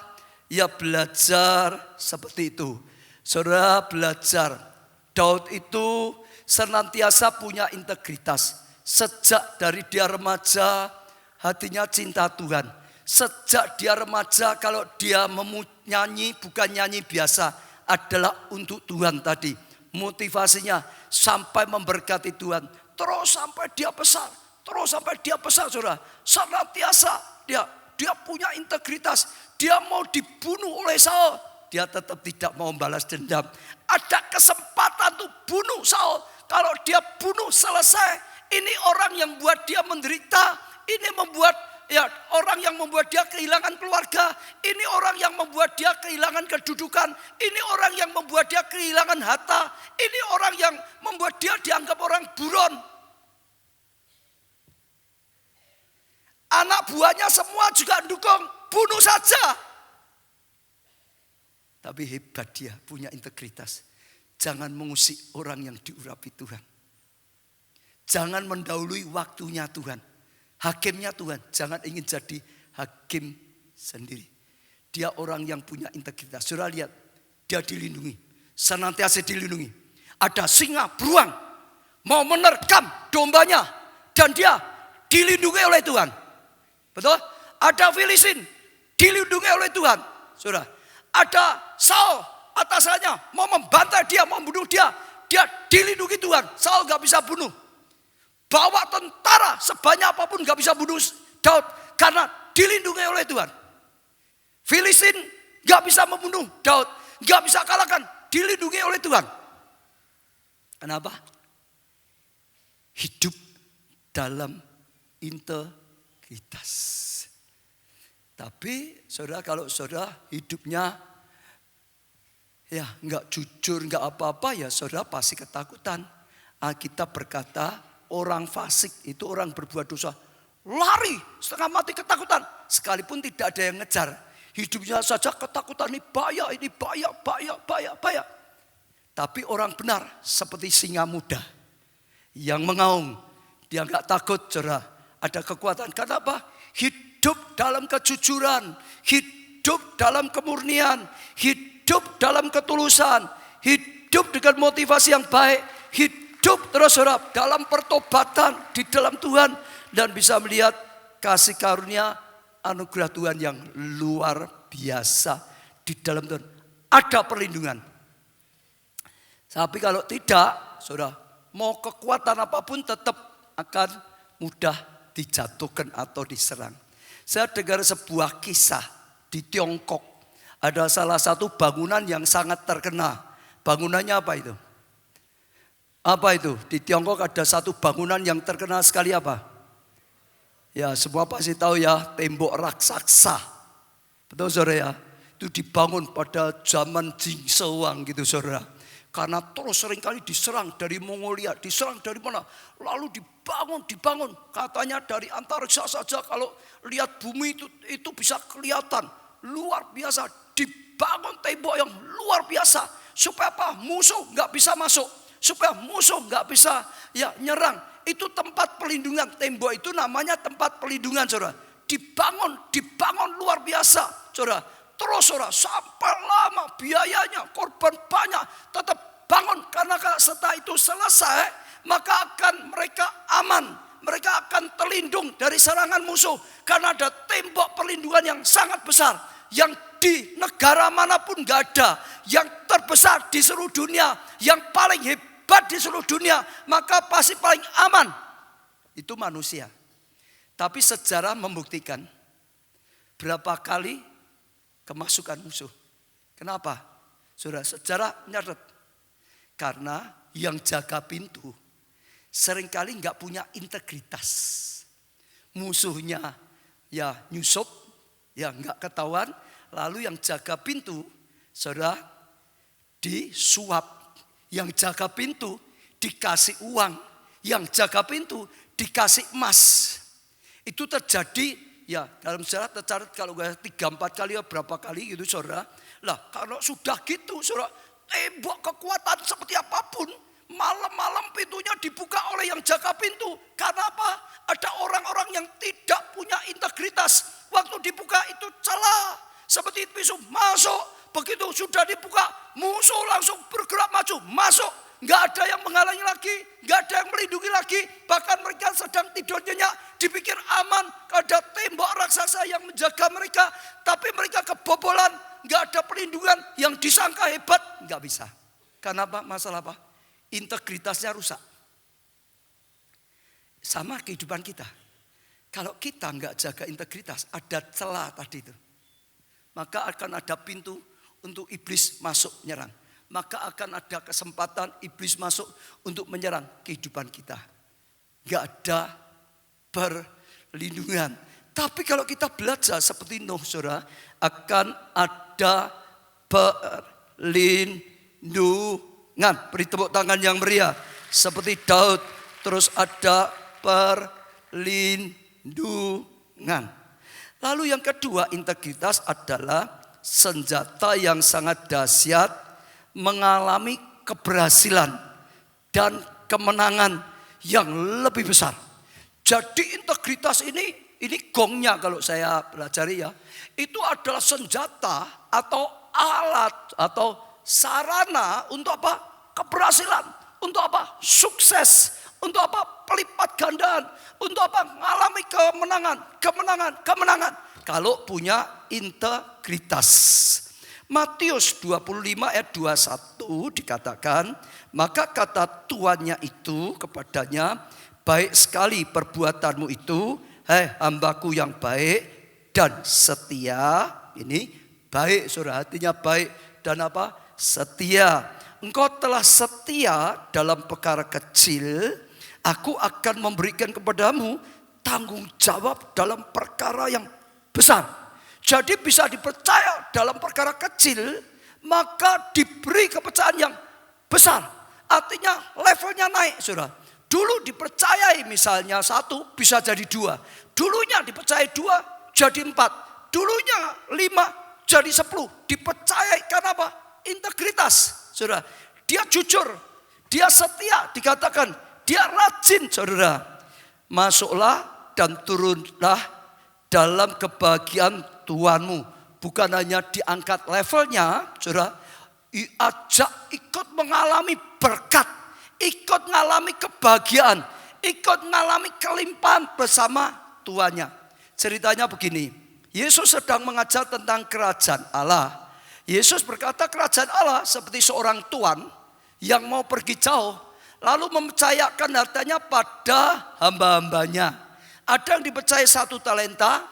ya belajar seperti itu. Saudara belajar. Daud itu senantiasa punya integritas. Sejak dari dia remaja hatinya cinta Tuhan. Sejak dia remaja kalau dia nyanyi bukan nyanyi biasa. Adalah untuk Tuhan tadi. Motivasinya sampai memberkati Tuhan. Terus sampai dia besar. Saudara. Senantiasa dia punya integritas. Dia mau dibunuh oleh Saul. Dia tetap tidak mau membalas dendam. Ada kesempatan untuk bunuh Saul. Kalau dia bunuh selesai. Ini orang yang buat dia menderita. Ini membuat orang yang membuat dia kehilangan keluarga. Ini orang yang membuat dia kehilangan kedudukan. Ini orang yang membuat dia kehilangan harta. Ini orang yang membuat dia dianggap orang buron. Anak buahnya semua juga dukung. Bunuh saja. Tapi hebat dia punya integritas. Jangan mengusik orang yang diurapi Tuhan. Jangan mendahului waktunya Tuhan. Hakimnya Tuhan, jangan ingin jadi hakim sendiri. Dia orang yang punya integritas. Saudara lihat, dia dilindungi. Senantiasa dilindungi. Ada singa, beruang. Mau menerkam dombanya. Dan dia dilindungi oleh Tuhan. Betul? Ada Filistin, dilindungi oleh Tuhan. Saudara, ada Saul, atasannya. Mau membantai dia, mau membunuh dia. Dia dilindungi Tuhan. Saul gak bisa bunuh. Bawa tentara sebanyak apapun gak bisa bunuh Daud. Karena dilindungi oleh Tuhan. Filistin gak bisa membunuh Daud. Gak bisa kalahkan. Dilindungi oleh Tuhan. Kenapa? Hidup dalam integritas. Tapi saudara, kalau saudara hidupnya gak jujur, gak apa-apa, ya saudara pasti ketakutan. Alkitab berkata, orang fasik itu orang berbuat dosa. Lari setengah mati ketakutan. Sekalipun tidak ada yang ngejar. Hidupnya saja ketakutan. Ini bahaya. Tapi orang benar seperti singa muda. Yang mengaum. Dia gak takut saudara. Ada kekuatan. Karena apa? Hidup dalam kejujuran. Hidup dalam kemurnian. Hidup dalam ketulusan. Hidup dengan motivasi yang baik. Hidup terus saudara dalam pertobatan di dalam Tuhan. Dan bisa melihat kasih karunia anugerah Tuhan yang luar biasa di dalam Tuhan. Ada perlindungan. Tapi kalau tidak, saudara, mau kekuatan apapun tetap akan mudah dijatuhkan atau diserang. Saya dengar sebuah kisah di Tiongkok. Ada salah satu bangunan yang sangat terkenal. Bangunannya apa itu? Apa itu? Di Tiongkok ada satu bangunan yang terkenal sekali apa? Ya semua pasti tahu ya, tembok raksasa. Betul saudara ya? Itu dibangun pada zaman Jin Sewang gitu saudara. Karena terus seringkali diserang dari Mongolia, diserang dari mana. Lalu dibangun. Katanya dari antariksa saja kalau lihat bumi itu bisa kelihatan. Luar biasa, dibangun tembok yang luar biasa. Supaya apa? Musuh gak bisa masuk. Supaya musuh gak bisa nyerang. itu tempat perlindungan. Tembok itu namanya tempat perlindungan, saudara. Dibangun luar biasa, saudara. Terus saudara, sampai lama biayanya, korban banyak, tetap bangun. Karena setelah itu selesai, maka akan mereka aman. Mereka akan terlindung dari serangan musuh. Karena ada tembok perlindungan yang sangat besar. Yang di negara manapun gak ada. Yang terbesar di seluruh dunia. Yang paling hebat di seluruh dunia. Maka pasti paling aman. Itu manusia. Tapi sejarah membuktikan berapa kali kemasukan musuh. Kenapa? Saudara, sejarah nyatet. Karena yang jaga pintu seringkali nggak punya integritas. Musuhnya ya nyusup, ya nggak ketahuan. Lalu yang jaga pintu, saudara, disuap. Yang jaga pintu dikasih uang. Yang jaga pintu dikasih emas. Itu terjadi ya dalam sejarah tercatat kalau nggak 3-4 kali ya berapa kali gitu, saudara. Lah kalau sudah gitu, saudara, tembok kekuatan seperti apapun, malam-malam pintunya dibuka oleh yang jaga pintu. Karena apa? Ada orang-orang yang tidak punya integritas. Waktu dibuka itu celah. Seperti pintu masuk. Begitu sudah dibuka, musuh langsung bergerak maju. Masuk. Nggak ada yang menghalangi lagi. Nggak ada yang melindungi lagi. Bahkan mereka sedang tidur nyenyak. Dipikir aman. Ada tembok raksasa yang menjaga mereka. Tapi mereka kebobolan. Nggak ada perlindungan. Yang disangka hebat. Nggak bisa. Karena apa? Masalah apa? Integritasnya rusak. Sama kehidupan kita. Kalau kita nggak jaga integritas, ada celah tadi itu. Maka akan ada pintu untuk iblis masuk menyerang. Maka akan ada kesempatan iblis masuk untuk menyerang kehidupan kita. Nggak ada perlindungan. Tapi kalau kita belajar seperti Nuh, saudara, akan ada perlindungan. Beri tepuk tangan yang meriah. Seperti Daud. Terus ada perlindungan. Lalu yang kedua, integritas adalah senjata yang sangat dahsyat, mengalami keberhasilan dan kemenangan yang lebih besar. Jadi integritas ini gongnya kalau saya pelajari ya. Itu adalah senjata atau alat atau sarana untuk apa? Keberhasilan. Untuk apa? Sukses. Untuk apa? Pelipat gandaan. Untuk apa? Mengalami kemenangan. Kalau punya integritas. Matius 25 ayat 21 dikatakan, maka kata tuannya itu kepadanya, baik sekali perbuatanmu itu, hai hambaku yang baik dan setia. Ini baik, saudara, artinya baik dan apa? Setia. Engkau telah setia dalam perkara kecil, aku akan memberikan kepadamu tanggung jawab dalam perkara yang besar. Jadi bisa dipercaya dalam perkara kecil, maka diberi kepercayaan yang besar. Artinya levelnya naik, saudara. Dulu dipercayai misalnya 1 bisa jadi 2. Dulunya dipercayai 2 jadi 4. Dulunya 5 jadi 10. Dipercayai karena apa? Integritas, saudara. Dia jujur, dia setia, dikatakan dia rajin, saudara. Masuklah dan turunlah dalam kebahagiaan Tuhanmu. Bukan hanya diangkat levelnya, saudara. Ajak ikut mengalami berkat. Ikut mengalami kebahagiaan. Ikut mengalami kelimpahan bersama Tuhannya. Ceritanya begini. Yesus sedang mengajar tentang kerajaan Allah. Yesus berkata kerajaan Allah seperti seorang tuan yang mau pergi jauh. Lalu mempercayakan hartanya pada hamba-hambanya. Ada yang dipercayai 1 talenta.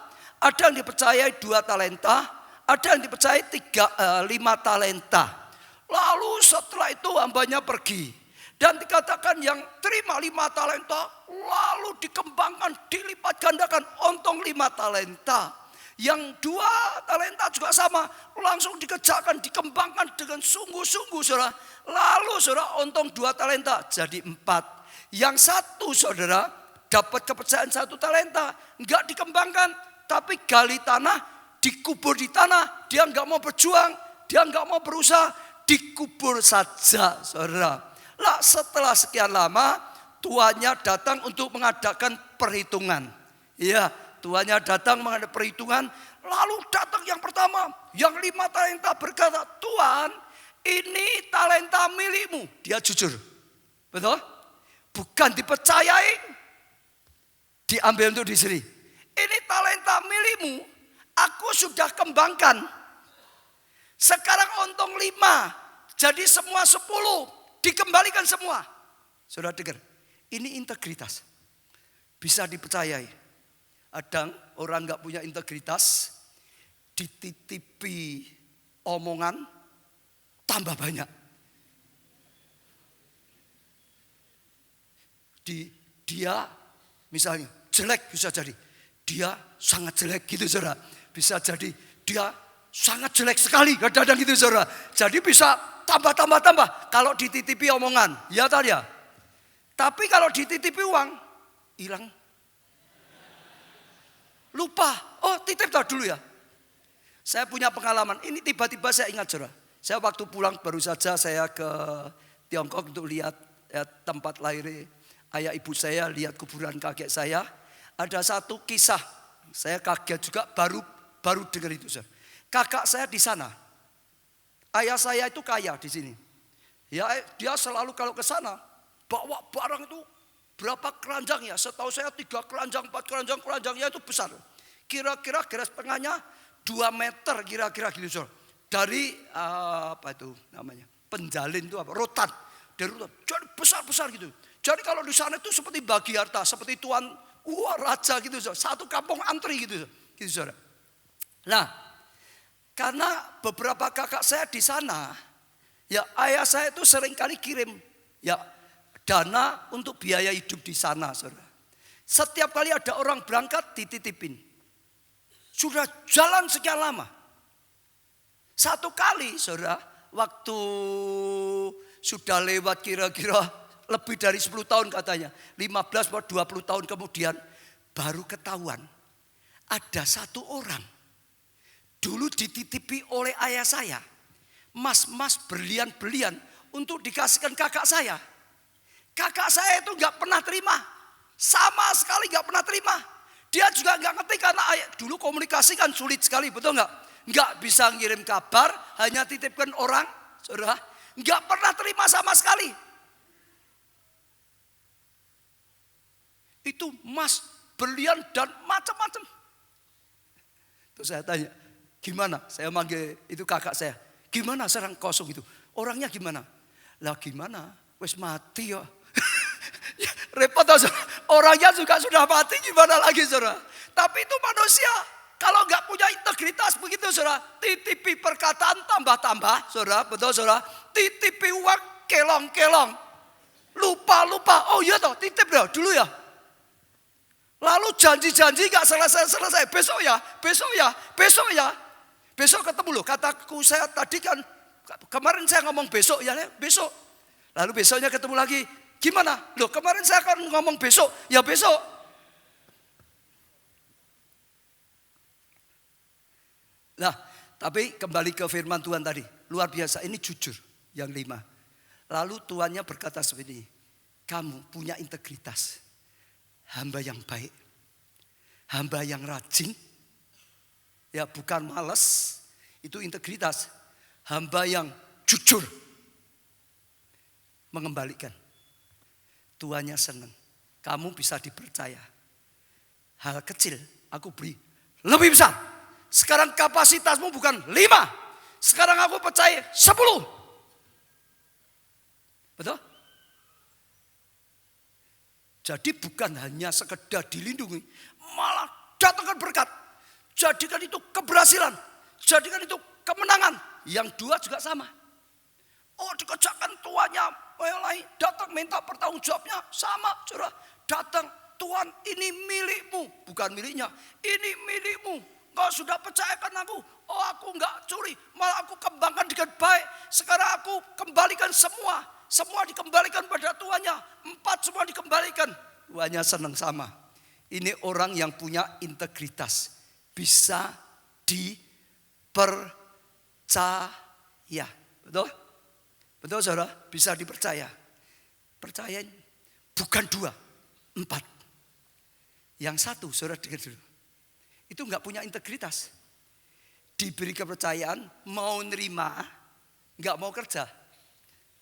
Ada yang dipercayai 2 talenta. Ada yang dipercayai 5 talenta. Lalu setelah itu hambanya pergi. Dan dikatakan yang terima 5 talenta. Lalu dikembangkan, dilipat gandakan untung 5 talenta. Yang 2 talenta juga sama. Langsung dikerjakan, dikembangkan dengan sungguh-sungguh, saudara. Lalu saudara untung 2 talenta jadi 4. Yang 1 saudara dapat kepercayaan 1 talenta. Enggak dikembangkan, tapi gali tanah, dikubur di tanah. Dia enggak mau berjuang, dia enggak mau berusaha. Dikubur saja, saudara. Lah setelah sekian lama tuannya datang untuk mengadakan perhitungan. Ya, tuannya datang mengadakan perhitungan. Lalu datang yang pertama, yang 5 talenta berkata, Tuan, ini talenta milikmu. Dia jujur. Betul? Bukan dipercayai, diambil untuk diri sendiri. Ini talenta milikmu, aku sudah kembangkan. Sekarang untung 5, jadi semua 10, dikembalikan semua. Saudara dengar, ini integritas. Bisa dipercayai. Ada orang gak punya integritas, dititipi omongan, tambah banyak. Dia misalnya jelek bisa jadi. Dia sangat jelek gitu saudara. Bisa jadi dia sangat jelek sekali. Kadang-kadang gitu saudara. Jadi bisa tambah. Kalau dititipi omongan. Ya tadi ya. Tapi kalau dititipi uang. Hilang. Lupa. Oh titip tak dulu ya. Saya punya pengalaman. Ini tiba-tiba saya ingat saudara. Saya waktu pulang baru saja saya ke Tiongkok untuk lihat tempat lahir ayah ibu saya, lihat kuburan kakek saya. Ada satu kisah, saya kaget juga baru dengar itu. Kakak saya di sana, ayah saya itu kaya di sini. Ya, dia selalu kalau ke sana bawa barang itu berapa keranjang ya? Setahu saya 3 keranjang, 4 keranjangnya itu besar. Kira-kira garis tengahnya 2 meter kira-kira gitu. Dari apa itu namanya? Penjalin itu apa? Rotan. Dari rotan. Jadi besar-besar gitu. Jadi kalau di sana itu seperti bagi harta, seperti tuan raja gitu, satu kampung antri gitu, saudara. Nah, karena beberapa kakak saya di sana, ya ayah saya itu seringkali kirim ya dana untuk biaya hidup di sana, saudara. Setiap kali ada orang berangkat dititipin. Sudah jalan sekian lama. Satu kali, saudara, waktu sudah lewat kira-kira lebih dari 10 tahun katanya. 15 atau 20 tahun kemudian baru ketahuan. Ada satu orang. Dulu dititipi oleh ayah saya. Mas-mas berlian-berlian untuk dikasihkan kakak saya. Kakak saya itu gak pernah terima. Sama sekali gak pernah terima. Dia juga gak ngerti karena dulu komunikasi kan sulit sekali, betul gak? Gak bisa ngirim kabar, hanya titipkan orang. Saudara, gak pernah terima sama sekali. Itu emas, berlian dan macam-macam. Terus saya tanya, gimana? Saya manggil itu kakak saya. Gimana serang kosong itu? Orangnya gimana? Lah gimana? Wes mati ya. Ya repot aja. Orangnya juga sudah mati, gimana lagi saudara? Tapi itu manusia. Kalau nggak punya integritas begitu saudara. Titipi perkataan tambah-tambah. Saudara, betul saudara. Titipi uang kelong-kelong. Lupa. Oh iya toh, titip dah dulu ya. Lalu janji-janji gak selesai. Besok ya. Besok ketemu loh. Kataku saya tadi kan, kemarin saya ngomong besok ya. Besok. Lalu besoknya ketemu lagi. Gimana? Loh kemarin saya kan ngomong besok. Ya besok. Nah, tapi kembali ke firman Tuhan tadi. Luar biasa, ini jujur. Yang 5. Lalu tuannya berkata seperti ini. Kamu punya integritas. Hamba yang baik, hamba yang rajin, ya bukan malas, itu integritas. Hamba yang jujur, mengembalikan. Tuannya senang, kamu bisa dipercaya. Hal kecil aku beri lebih besar. Sekarang kapasitasmu bukan 5, sekarang aku percaya 10. Betul? Jadi bukan hanya sekedar dilindungi, malah datangkan berkat. Jadikan itu keberhasilan, jadikan itu kemenangan. Yang 2 juga sama. Oh dikerjakan tuannya, datang minta pertanggungjawabnya sama. Saudara, datang Tuhan ini milikmu, bukan miliknya. Ini milikmu, kau sudah percayakan aku. Oh aku enggak curi, malah aku kembangkan dengan baik. Sekarang aku kembalikan semua. Semua dikembalikan pada tuannya. 4 semua dikembalikan. Tuannya senang sama. Ini orang yang punya integritas. Bisa dipercaya. Betul? Betul saudara? Bisa dipercaya. Percayain. Bukan 2, 4. Yang satu, saudara dengar dulu. Itu enggak punya integritas. Diberi kepercayaan, mau nerima, enggak mau kerja.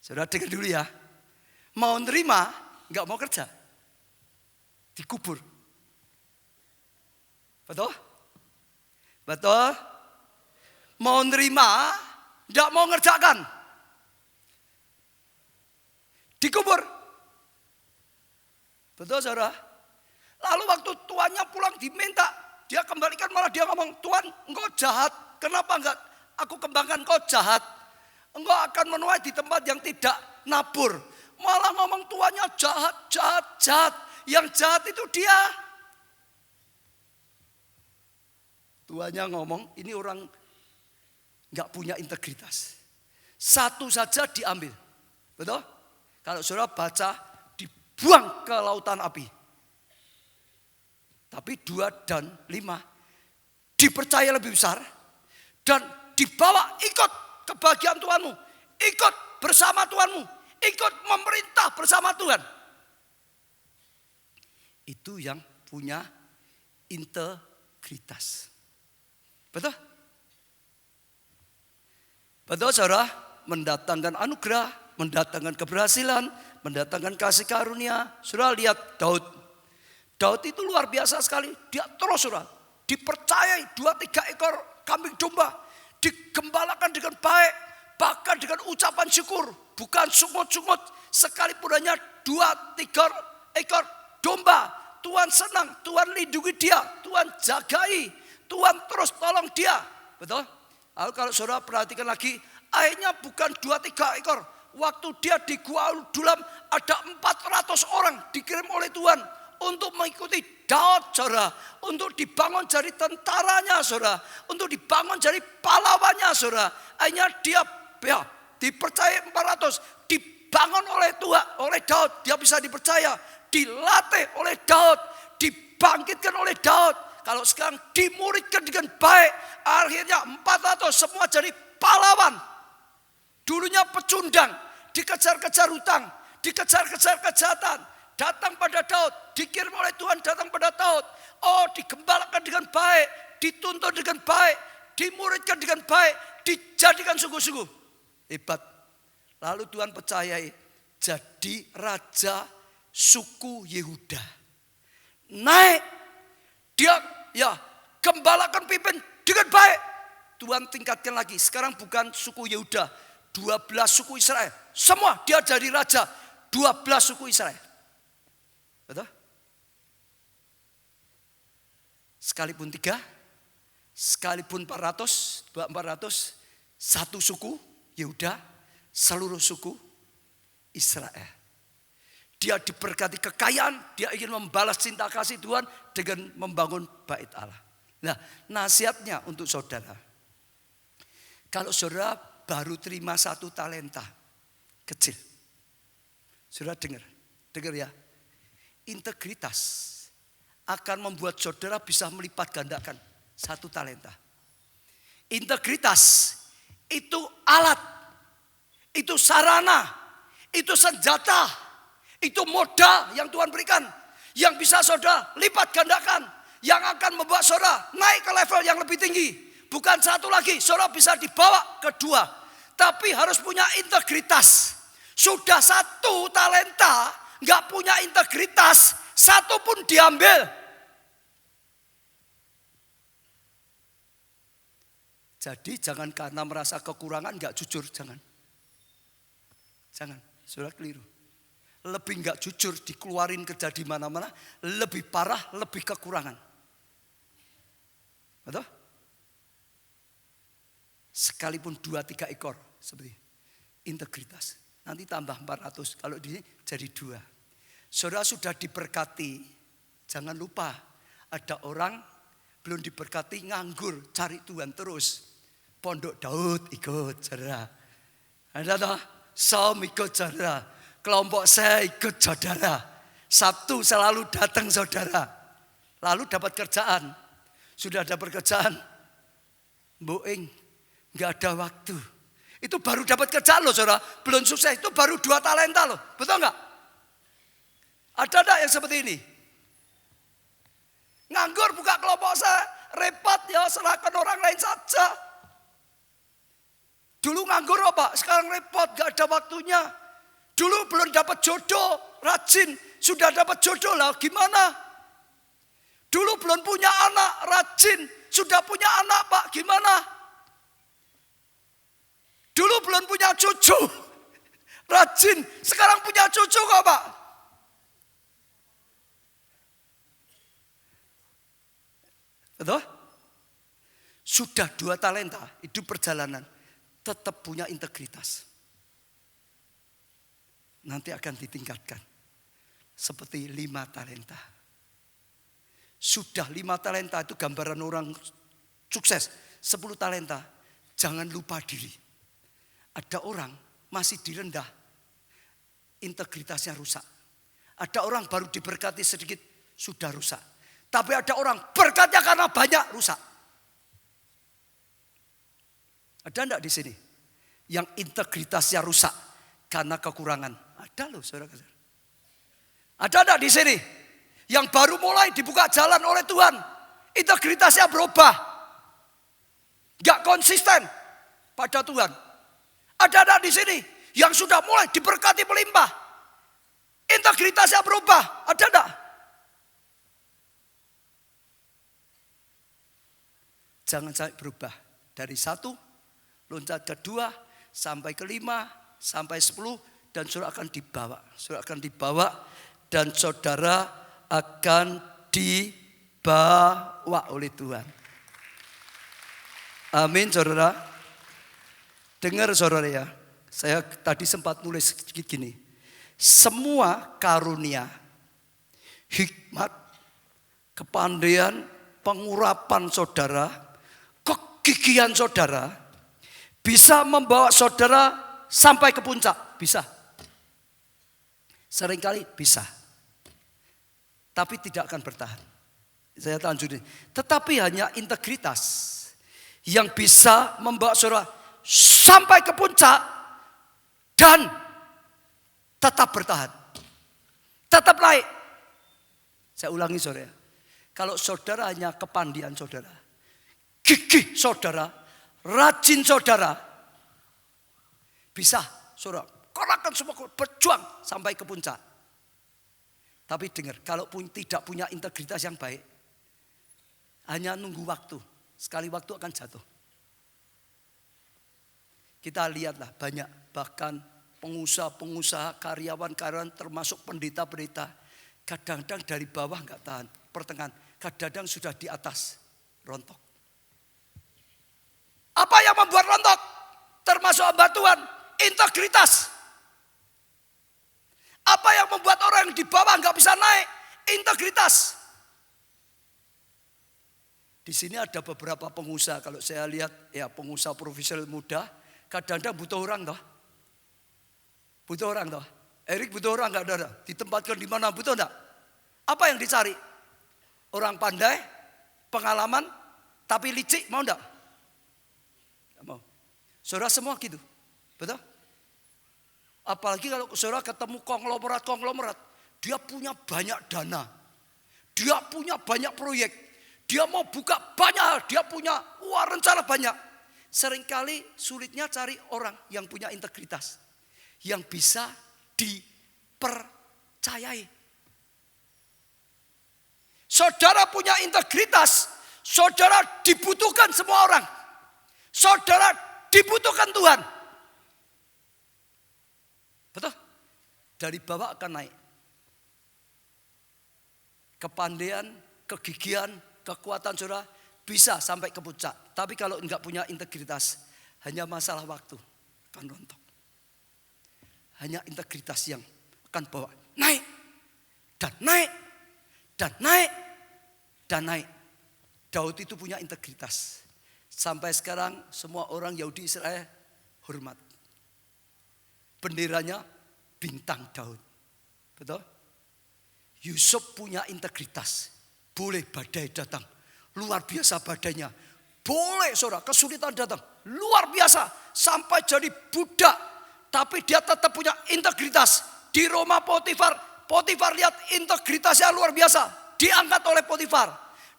Saudara dengar dulu ya. Mau nerima, enggak mau kerja. Dikubur. Betul? Betul? Mau nerima, enggak mau ngerjakan. Dikubur. Betul saudara? Lalu waktu tuannya pulang diminta, dia kembalikan malah dia ngomong, Tuan engkau jahat. Kenapa enggak aku kembangkan kau jahat? Engkau akan menuai di tempat yang tidak nabur. Malah ngomong tuannya jahat. Yang jahat itu dia. Tuannya ngomong ini orang enggak punya integritas. Satu saja diambil. Betul? Kalau saudara baca, dibuang ke lautan api. Tapi 2 dan 5 dipercaya lebih besar. Dan dibawa ikut kebahagiaan Tuhanmu. Ikut bersama Tuhanmu. Ikut memerintah bersama Tuhan. Itu yang punya integritas. Betul? Betul saudara? Mendatangkan anugerah, mendatangkan keberhasilan, mendatangkan kasih karunia. Saudara lihat Daud. Daud itu luar biasa sekali. Dia terus saudara, dipercayai 2-3 ekor kambing domba. Digembalakan dengan baik. Bahkan dengan ucapan syukur. Bukan sungut-sungut. Sekalipun hanya 2-3 ekor domba. Tuhan senang, Tuhan lindungi dia. Tuhan jagai, Tuhan terus tolong dia. Betul? Lalu kalau saudara perhatikan lagi. Akhirnya bukan 2-3 ekor. Waktu dia di Gua Adulam ada 400 orang dikirim oleh Tuhan untuk mengikuti Daud, saudara. Untuk dibangun jadi tentaranya, saudara. Untuk dibangun jadi pahlawannya, saudara. Akhirnya dia dipercaya 400. Dibangun oleh Tuhan, oleh Daud. Dia bisa dipercaya. Dilatih oleh Daud. Dibangkitkan oleh Daud. Kalau sekarang dimuridkan dengan baik. Akhirnya 400 semua jadi pahlawan. Dulunya pecundang, dikejar-kejar hutang, dikejar-kejar kejahatan. Datang pada Daud, dikirim oleh Tuhan datang pada Daud. Oh, digembalakan dengan baik, dituntun dengan baik, dimuridkan dengan baik, dijadikan sungguh-sungguh. Hebat. Lalu Tuhan percayai jadi raja suku Yehuda. Naik, dia gembalakan pimpin dengan baik. Tuhan tingkatkan lagi, sekarang bukan suku Yehuda. 12 suku Israel. Semua dia jadi raja. 12 suku Israel. Betul? Sekalipun 3. Sekalipun 400. 400. Satu suku Yehuda. Seluruh suku Israel. Dia diberkati kekayaan. Dia ingin membalas cinta kasih Tuhan. Dengan membangun bait Allah. Nah, nasihatnya untuk saudara. Kalau saudara baru terima 1 talenta kecil. Saudara dengar ya. Integritas akan membuat saudara bisa melipat gandakan 1 talenta. Integritas itu alat, itu sarana, itu senjata, itu modal yang Tuhan berikan. Yang bisa saudara lipat gandakan, yang akan membuat saudara naik ke level yang lebih tinggi. Bukan 1 lagi, saudara bisa dibawa ke 2. Tapi harus punya integritas. Sudah 1 talenta, gak punya integritas, 1 pun diambil. Jadi jangan karena merasa kekurangan gak jujur, jangan. Jangan, saudara keliru. Lebih gak jujur dikeluarin kerja di mana-mana, lebih parah, lebih kekurangan. Betul? Sekalipun 2-3 ekor seperti integritas. Nanti tambah 400. Kalau di sini jadi 2. Saudara sudah diberkati. Jangan lupa ada orang belum diberkati nganggur cari Tuhan terus. Pondok Daud ikut saudara. Ada toh? Som ikut saudara. Kelompok saya ikut saudara. Sabtu selalu datang saudara. Lalu dapat kerjaan. Sudah dapat kerjaan. Boeing. Gak ada waktu. Itu baru dapat kerjaan loh saudara. Belum sukses itu baru 2 talenta loh. Betul gak? Ada enggak yang seperti ini? Nganggur buka kelompok saya, repot ya, serahkan orang lain saja. Dulu nganggur apa? Sekarang repot, gak ada waktunya. Dulu belum dapat jodoh, rajin. Sudah dapat jodoh lah, gimana? Dulu belum punya anak, rajin. Sudah punya anak, Pak, gimana? Dulu belum punya cucu, rajin. Sekarang punya cucu kok, Pak. Betul? Sudah 2 talenta, hidup perjalanan. Tetap punya integritas. Nanti akan ditingkatkan. Seperti 5 talenta. Sudah 5 talenta itu gambaran orang sukses. 10 talenta, jangan lupa diri. Ada orang masih direndah, integritasnya rusak. Ada orang baru diberkati sedikit, sudah rusak. Tapi ada orang berkatnya karena banyak, rusak. Ada enggak di sini yang integritasnya rusak karena kekurangan? Ada loh, saudara-saudara. Ada enggak di sini yang baru mulai dibuka jalan oleh Tuhan, integritasnya berubah, enggak konsisten pada Tuhan? Ada enggak di sini yang sudah mulai diberkati melimpah, integritasnya berubah? Ada enggak? Jangan sampai berubah. Dari 1, loncat ke 2, sampai ke 5, sampai 10. Dan saudara akan dibawa. Saudara akan dibawa. Dan saudara akan dibawa oleh Tuhan. Amin, saudara. Dengar saudara ya. Saya tadi sempat nulis sedikit gini. Semua karunia, hikmat, kepandaian, pengurapan saudara, kegigihan saudara bisa membawa saudara sampai ke puncak. Bisa. Seringkali bisa. Tapi tidak akan bertahan. Saya lanjutin. Tetapi hanya integritas yang bisa membawa saudara sampai ke puncak dan tetap bertahan. Tetap naik. Saya ulangi saudara. Kalau saudara hanya kepandaian saudara, gigih saudara, rajin saudara, bisa saudara kerahkan semua, berjuang sampai ke puncak. Tapi dengar, kalau tidak punya integritas yang baik, hanya nunggu waktu, sekali waktu akan jatuh. Kita lihatlah banyak, bahkan pengusaha-pengusaha, karyawan-karyawan, termasuk pendeta-pendeta, kadang-kadang dari bawah nggak tahan, pertengahan, kadang-kadang sudah di atas, rontok. Apa yang membuat rontok? Termasuk hamba Tuhan, integritas. Apa yang membuat orang yang di bawah nggak bisa naik? Integritas. Di sini ada beberapa pengusaha, kalau saya lihat ya pengusaha profesional muda, kadang-kadang butuh orang toh. Butuh orang toh. Erik butuh orang nggak ada? Ditempatkan di mana butuh enggak? Apa yang dicari? Orang pandai, pengalaman, tapi licik, mau enggak? Mau. Saudara semua gitu. Betul? Apalagi kalau saudara ketemu konglomerat. Dia punya banyak dana. Dia punya banyak proyek. Dia mau buka banyak hal. Dia punya rencana banyak. Seringkali sulitnya cari orang yang punya integritas. Yang bisa dipercayai. Saudara punya integritas. Saudara dibutuhkan semua orang. Saudara dibutuhkan Tuhan. Betul? Dari bawah akan naik. Kepandaian, kegigihan, kekuatan saudara bisa sampai ke puncak. Tapi kalau enggak punya integritas, hanya masalah waktu akan rontok. Hanya integritas yang akan bawa naik dan naik dan naik dan naik. Daud itu punya integritas. Sampai sekarang semua orang Yahudi Israel hormat. Benderanya bintang Daud. Betul? Yusuf punya integritas. Boleh badai datang. Luar biasa badainya. Boleh saudara kesulitan datang. Luar biasa. Sampai jadi budak. Tapi dia tetap punya integritas. Di Roma Potifar Potifar lihat integritasnya luar biasa. Diangkat oleh Potifar.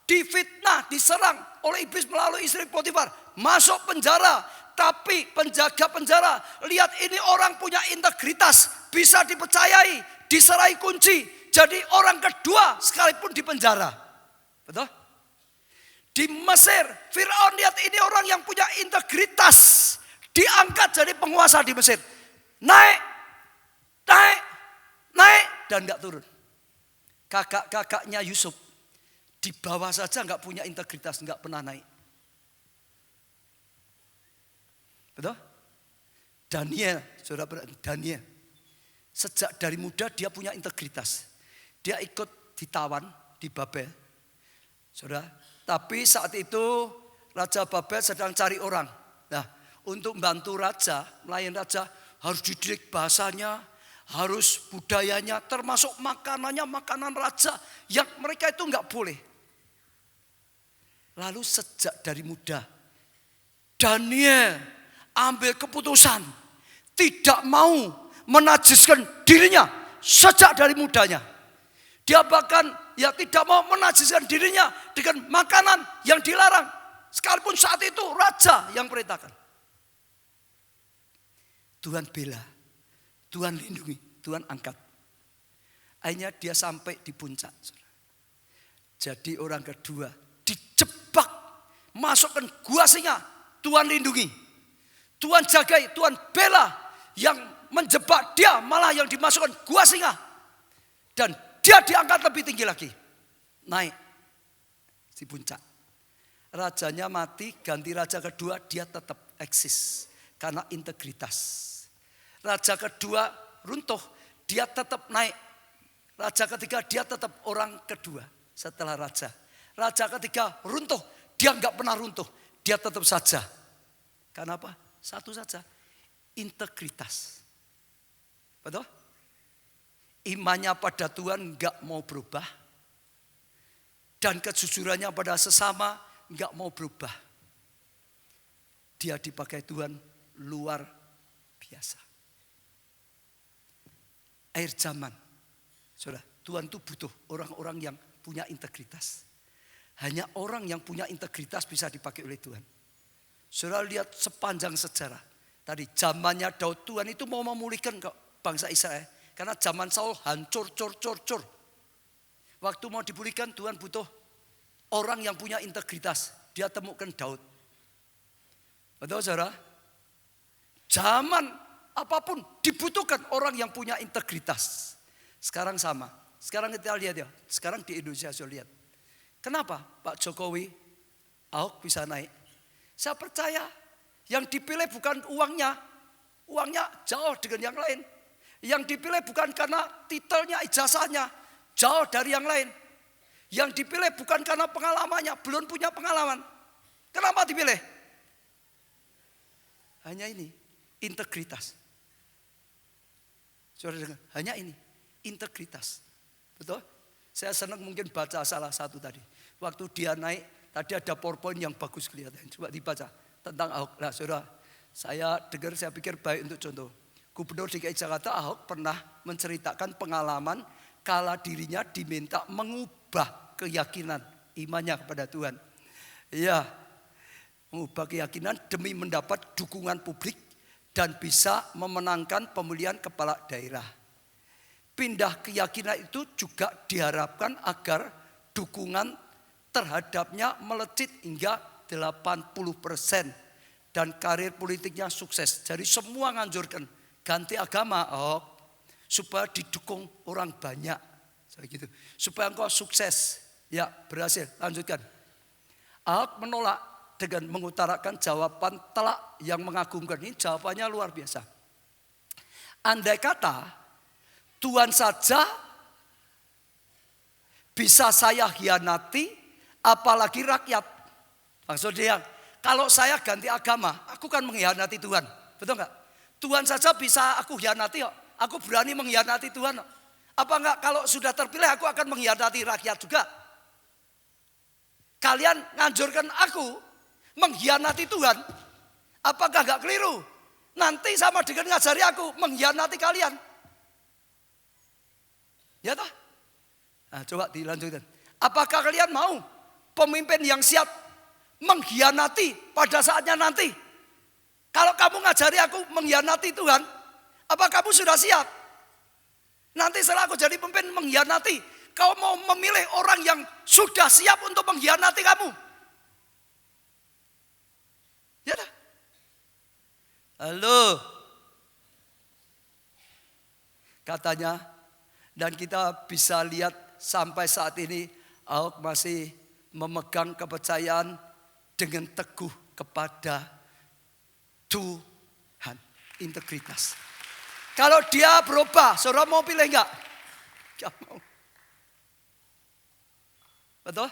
Difitnah, diserang oleh iblis melalui istri Potifar. Masuk penjara. Tapi penjaga penjara lihat ini orang punya integritas. Bisa dipercayai, diserai kunci. Jadi orang kedua sekalipun di penjara. Betul? Di Mesir, Firaun lihat ini orang yang punya integritas. Diangkat jadi penguasa di Mesir. Naik, dan gak turun. Kakak-kakaknya Yusuf di bawah saja gak punya integritas, gak pernah naik. Betul? Daniel, saudara, Daniel. Sejak dari muda dia punya integritas. Dia ikut ditawan di Babel. Saudara, tapi saat itu Raja Babel sedang cari orang. Nah, untuk membantu raja, melayan raja, harus dididik bahasanya, harus budayanya, termasuk makanannya, makanan raja yang mereka itu enggak boleh. Lalu sejak dari muda, Daniel ambil keputusan tidak mau menajiskan dirinya sejak dari mudanya. Dia bahkan tidak mau menajiskan dirinya dengan makanan yang dilarang. Sekalipun saat itu raja yang perintahkan. Tuhan bela, Tuhan lindungi, Tuhan angkat. Akhirnya dia sampai di puncak. Jadi orang kedua dijebak, masukkan gua singa, Tuhan lindungi. Tuhan jagai, Tuhan bela. Yang menjebak dia malah yang dimasukkan gua singa. Dan dia diangkat lebih tinggi lagi. Naik di puncak. Rajanya mati, ganti raja kedua, dia tetap eksis. Karena integritas. Raja kedua runtuh, dia tetap naik. Raja ketiga dia tetap orang kedua setelah raja. Raja ketiga runtuh, dia enggak pernah runtuh. Dia tetap saja. Karena apa? Satu saja, integritas. Betul? Imannya pada Tuhan enggak mau berubah. Dan kejujurannya pada sesama enggak mau berubah. Dia dipakai Tuhan luar biasa. Akhir zaman. Saudara, Tuhan itu butuh orang-orang yang punya integritas. Hanya orang yang punya integritas bisa dipakai oleh Tuhan. Saudara lihat sepanjang sejarah. Tadi zamannya Daud, Tuhan itu mau memulihkan bangsa Israel. Karena zaman Saul hancur, cur. Waktu mau dipulihkan Tuhan butuh orang yang punya integritas. Dia temukan Daud. Betul saudara? Zaman apapun dibutuhkan orang yang punya integritas. Sekarang sama. Sekarang kita lihat ya. Sekarang di Indonesia saya lihat. Kenapa Pak Jokowi, Ahok bisa naik? Saya percaya yang dipilih bukan uangnya. Uangnya jauh dengan yang lain. Yang dipilih bukan karena titelnya, ijazahnya. Jauh dari yang lain. Yang dipilih bukan karena pengalamannya. Belum punya pengalaman. Kenapa dipilih? Hanya ini. Integritas. Saudara dengar, hanya ini, integritas. Betul? Saya senang mungkin baca salah satu tadi. Waktu dia naik, tadi ada PowerPoint yang bagus kelihatan. Coba dibaca tentang Ahok. Nah saudara, saya dengar, saya pikir baik untuk contoh. Gubernur DKI Jakarta Ahok pernah menceritakan pengalaman kala dirinya diminta mengubah keyakinan imannya kepada Tuhan. Ya, mengubah keyakinan demi mendapat dukungan publik dan bisa memenangkan pemilihan kepala daerah. Pindah keyakinan itu juga diharapkan agar dukungan terhadapnya melejit hingga 80% dan karir politiknya sukses. Jadi semua nganjurkan ganti agama supaya didukung orang banyak. Gitu. Supaya engkau sukses. Ya berhasil, lanjutkan. Ahok menolak dengan mengutarakan jawaban telak yang mengagumkan. Ini jawabannya luar biasa. Andai kata Tuhan saja bisa saya hianati, apalagi rakyat. Maksud dia, kalau saya ganti agama, aku kan mengkhianati Tuhan. Betul enggak? Tuhan saja bisa aku hianati kok. Aku berani mengkhianati Tuhan. Apa enggak kalau sudah terpilih aku akan mengkhianati rakyat juga? Kalian nganjurkan aku mengkhianati Tuhan, apakah gak keliru? Nanti sama dengan ngajari aku mengkhianati kalian. Ya toh? Nah, coba dilanjutkan. Apakah kalian mau pemimpin yang siap mengkhianati pada saatnya nanti? Kalau kamu ngajari aku mengkhianati Tuhan, apa kamu sudah siap? Nanti setelah aku jadi pemimpin mengkhianati, kau mau memilih orang yang sudah siap untuk mengkhianati kamu? Ya dah. Halo. Katanya, dan kita bisa lihat sampai saat ini Ahok masih memegang kepercayaan dengan teguh kepada Tuhan. Integritas. Kalau dia berubah, saudara mau pilih enggak? Enggak mau. Betul?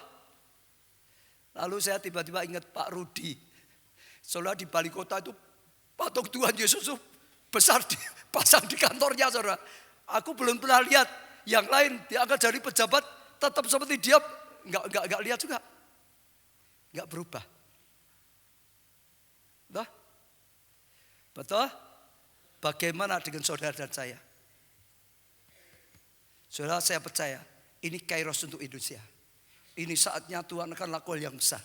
Lalu saya tiba-tiba ingat Pak Rudi. Saudara di balik kota itu patung Tuhan Yesus itu besar dipasang di kantornya, saudara. Aku belum pernah lihat yang lain dia akan jadi pejabat tetap seperti dia, enggak lihat juga. Enggak berubah. Betul? Betul? Bagaimana dengan saudara dan saya? Saudara, saya percaya ini kairos untuk Indonesia. Ini saatnya Tuhan akan lakukan yang besar.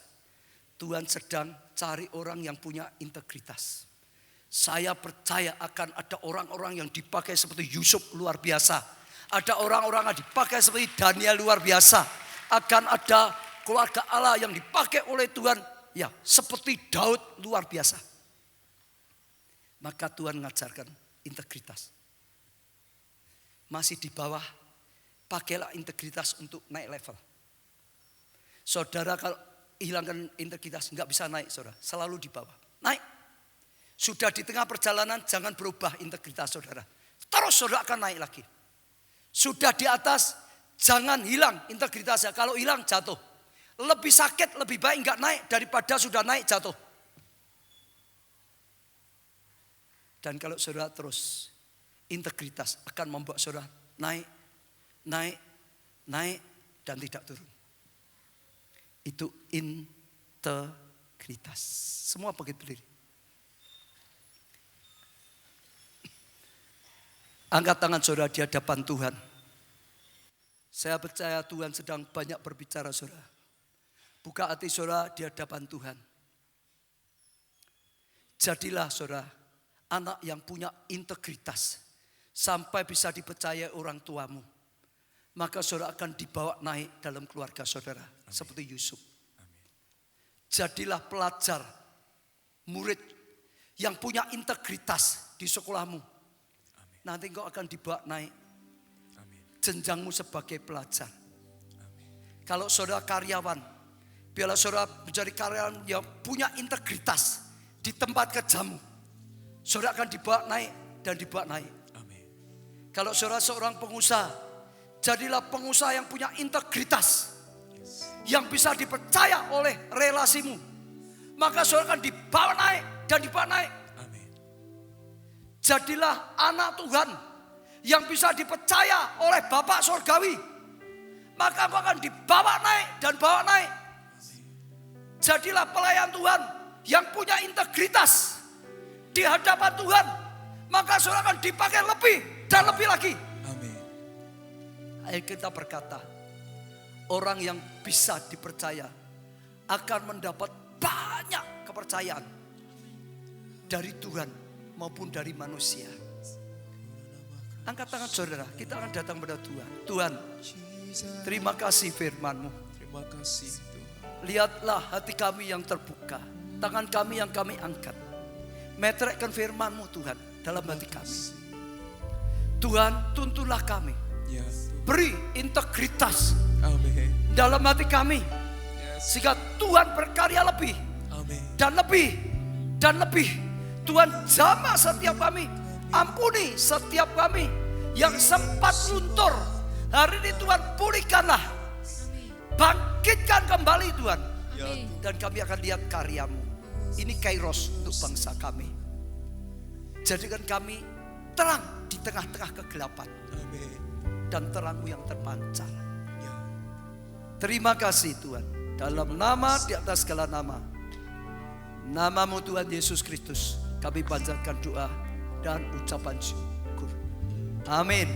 Tuhan sedang cari orang yang punya integritas. Saya percaya akan ada orang-orang yang dipakai seperti Yusuf luar biasa. Ada orang-orang yang dipakai seperti Daniel luar biasa. Akan ada keluarga Allah yang dipakai oleh Tuhan ya seperti Daud luar biasa. Maka Tuhan mengajarkan integritas. Masih di bawah, pakailah integritas untuk naik level. Saudara kalau hilangkan integritas nggak bisa naik, saudara. Selalu di bawah. Naik. Sudah di tengah perjalanan jangan berubah integritas saudara. Terus saudara akan naik lagi. Sudah di atas jangan hilang integritasnya. Kalau hilang jatuh. Lebih sakit, lebih baik nggak naik daripada sudah naik jatuh. Dan kalau saudara terus, integritas akan membuat saudara naik, naik, naik dan tidak turun. Itu integritas. Semua bangkit berdiri. Angkat tangan saudara di hadapan Tuhan. Saya percaya Tuhan sedang banyak berbicara saudara. Buka hati saudara di hadapan Tuhan. Jadilah saudara anak yang punya integritas. Sampai bisa dipercaya orang tuamu. Maka saudara akan dibawa naik dalam keluarga saudara. Amin. Seperti Yusuf. Amin. Jadilah pelajar, murid yang punya integritas di sekolahmu. Nanti engkau akan dibawa naik. Amin. Jenjangmu sebagai pelajar. Amin. Kalau saudara karyawan, biarlah saudara menjadi karyawan yang punya integritas di tempat kerjamu. Saudara akan dibawa naik dan dibawa naik. Amin. Kalau saudara seorang pengusaha, jadilah pengusaha yang punya integritas. Yes. Yang bisa dipercaya oleh relasimu. Maka saudara akan dibawa naik dan dibawa naik. Jadilah anak Tuhan yang bisa dipercaya oleh Bapak Surgawi. Maka engkau akan dibawa naik dan bawa naik. Jadilah pelayan Tuhan yang punya integritas di hadapan Tuhan. Maka saudara akan dipakai lebih dan lebih lagi. Amin. Ayo kita berkata, orang yang bisa dipercaya akan mendapat banyak kepercayaan dari Tuhan maupun dari manusia. Angkat tangan saudara, kita akan datang pada Tuhan. Tuhan, terima kasih firman-Mu. Terima kasih Tuhan. Lihatlah hati kami yang terbuka, tangan kami yang kami angkat. Metrekkan firman-Mu Tuhan dalam hati kami. Tuhan, tuntunlah kami. Ya, beri integritas Amin. dalam hati kami. Yes. Sehingga Tuhan berkarya lebih. Amin. Dan lebih. Dan lebih. Tuhan jamah setiap kami. Ampuni setiap kami yang sempat luntur. Hari ini Tuhan pulihkanlah. Bangkitkan kembali Tuhan. Ya, Dan kami akan lihat karyamu. Ini kairos untuk bangsa kami. Jadikan kami terang di tengah-tengah kegelapan. Amin. Dan terangmu yang terpancar. Ya. Terima kasih Tuhan. Dalam nama di atas segala nama. Namamu Tuhan Yesus Kristus. Kami panjatkan doa dan ucapan syukur. Amin.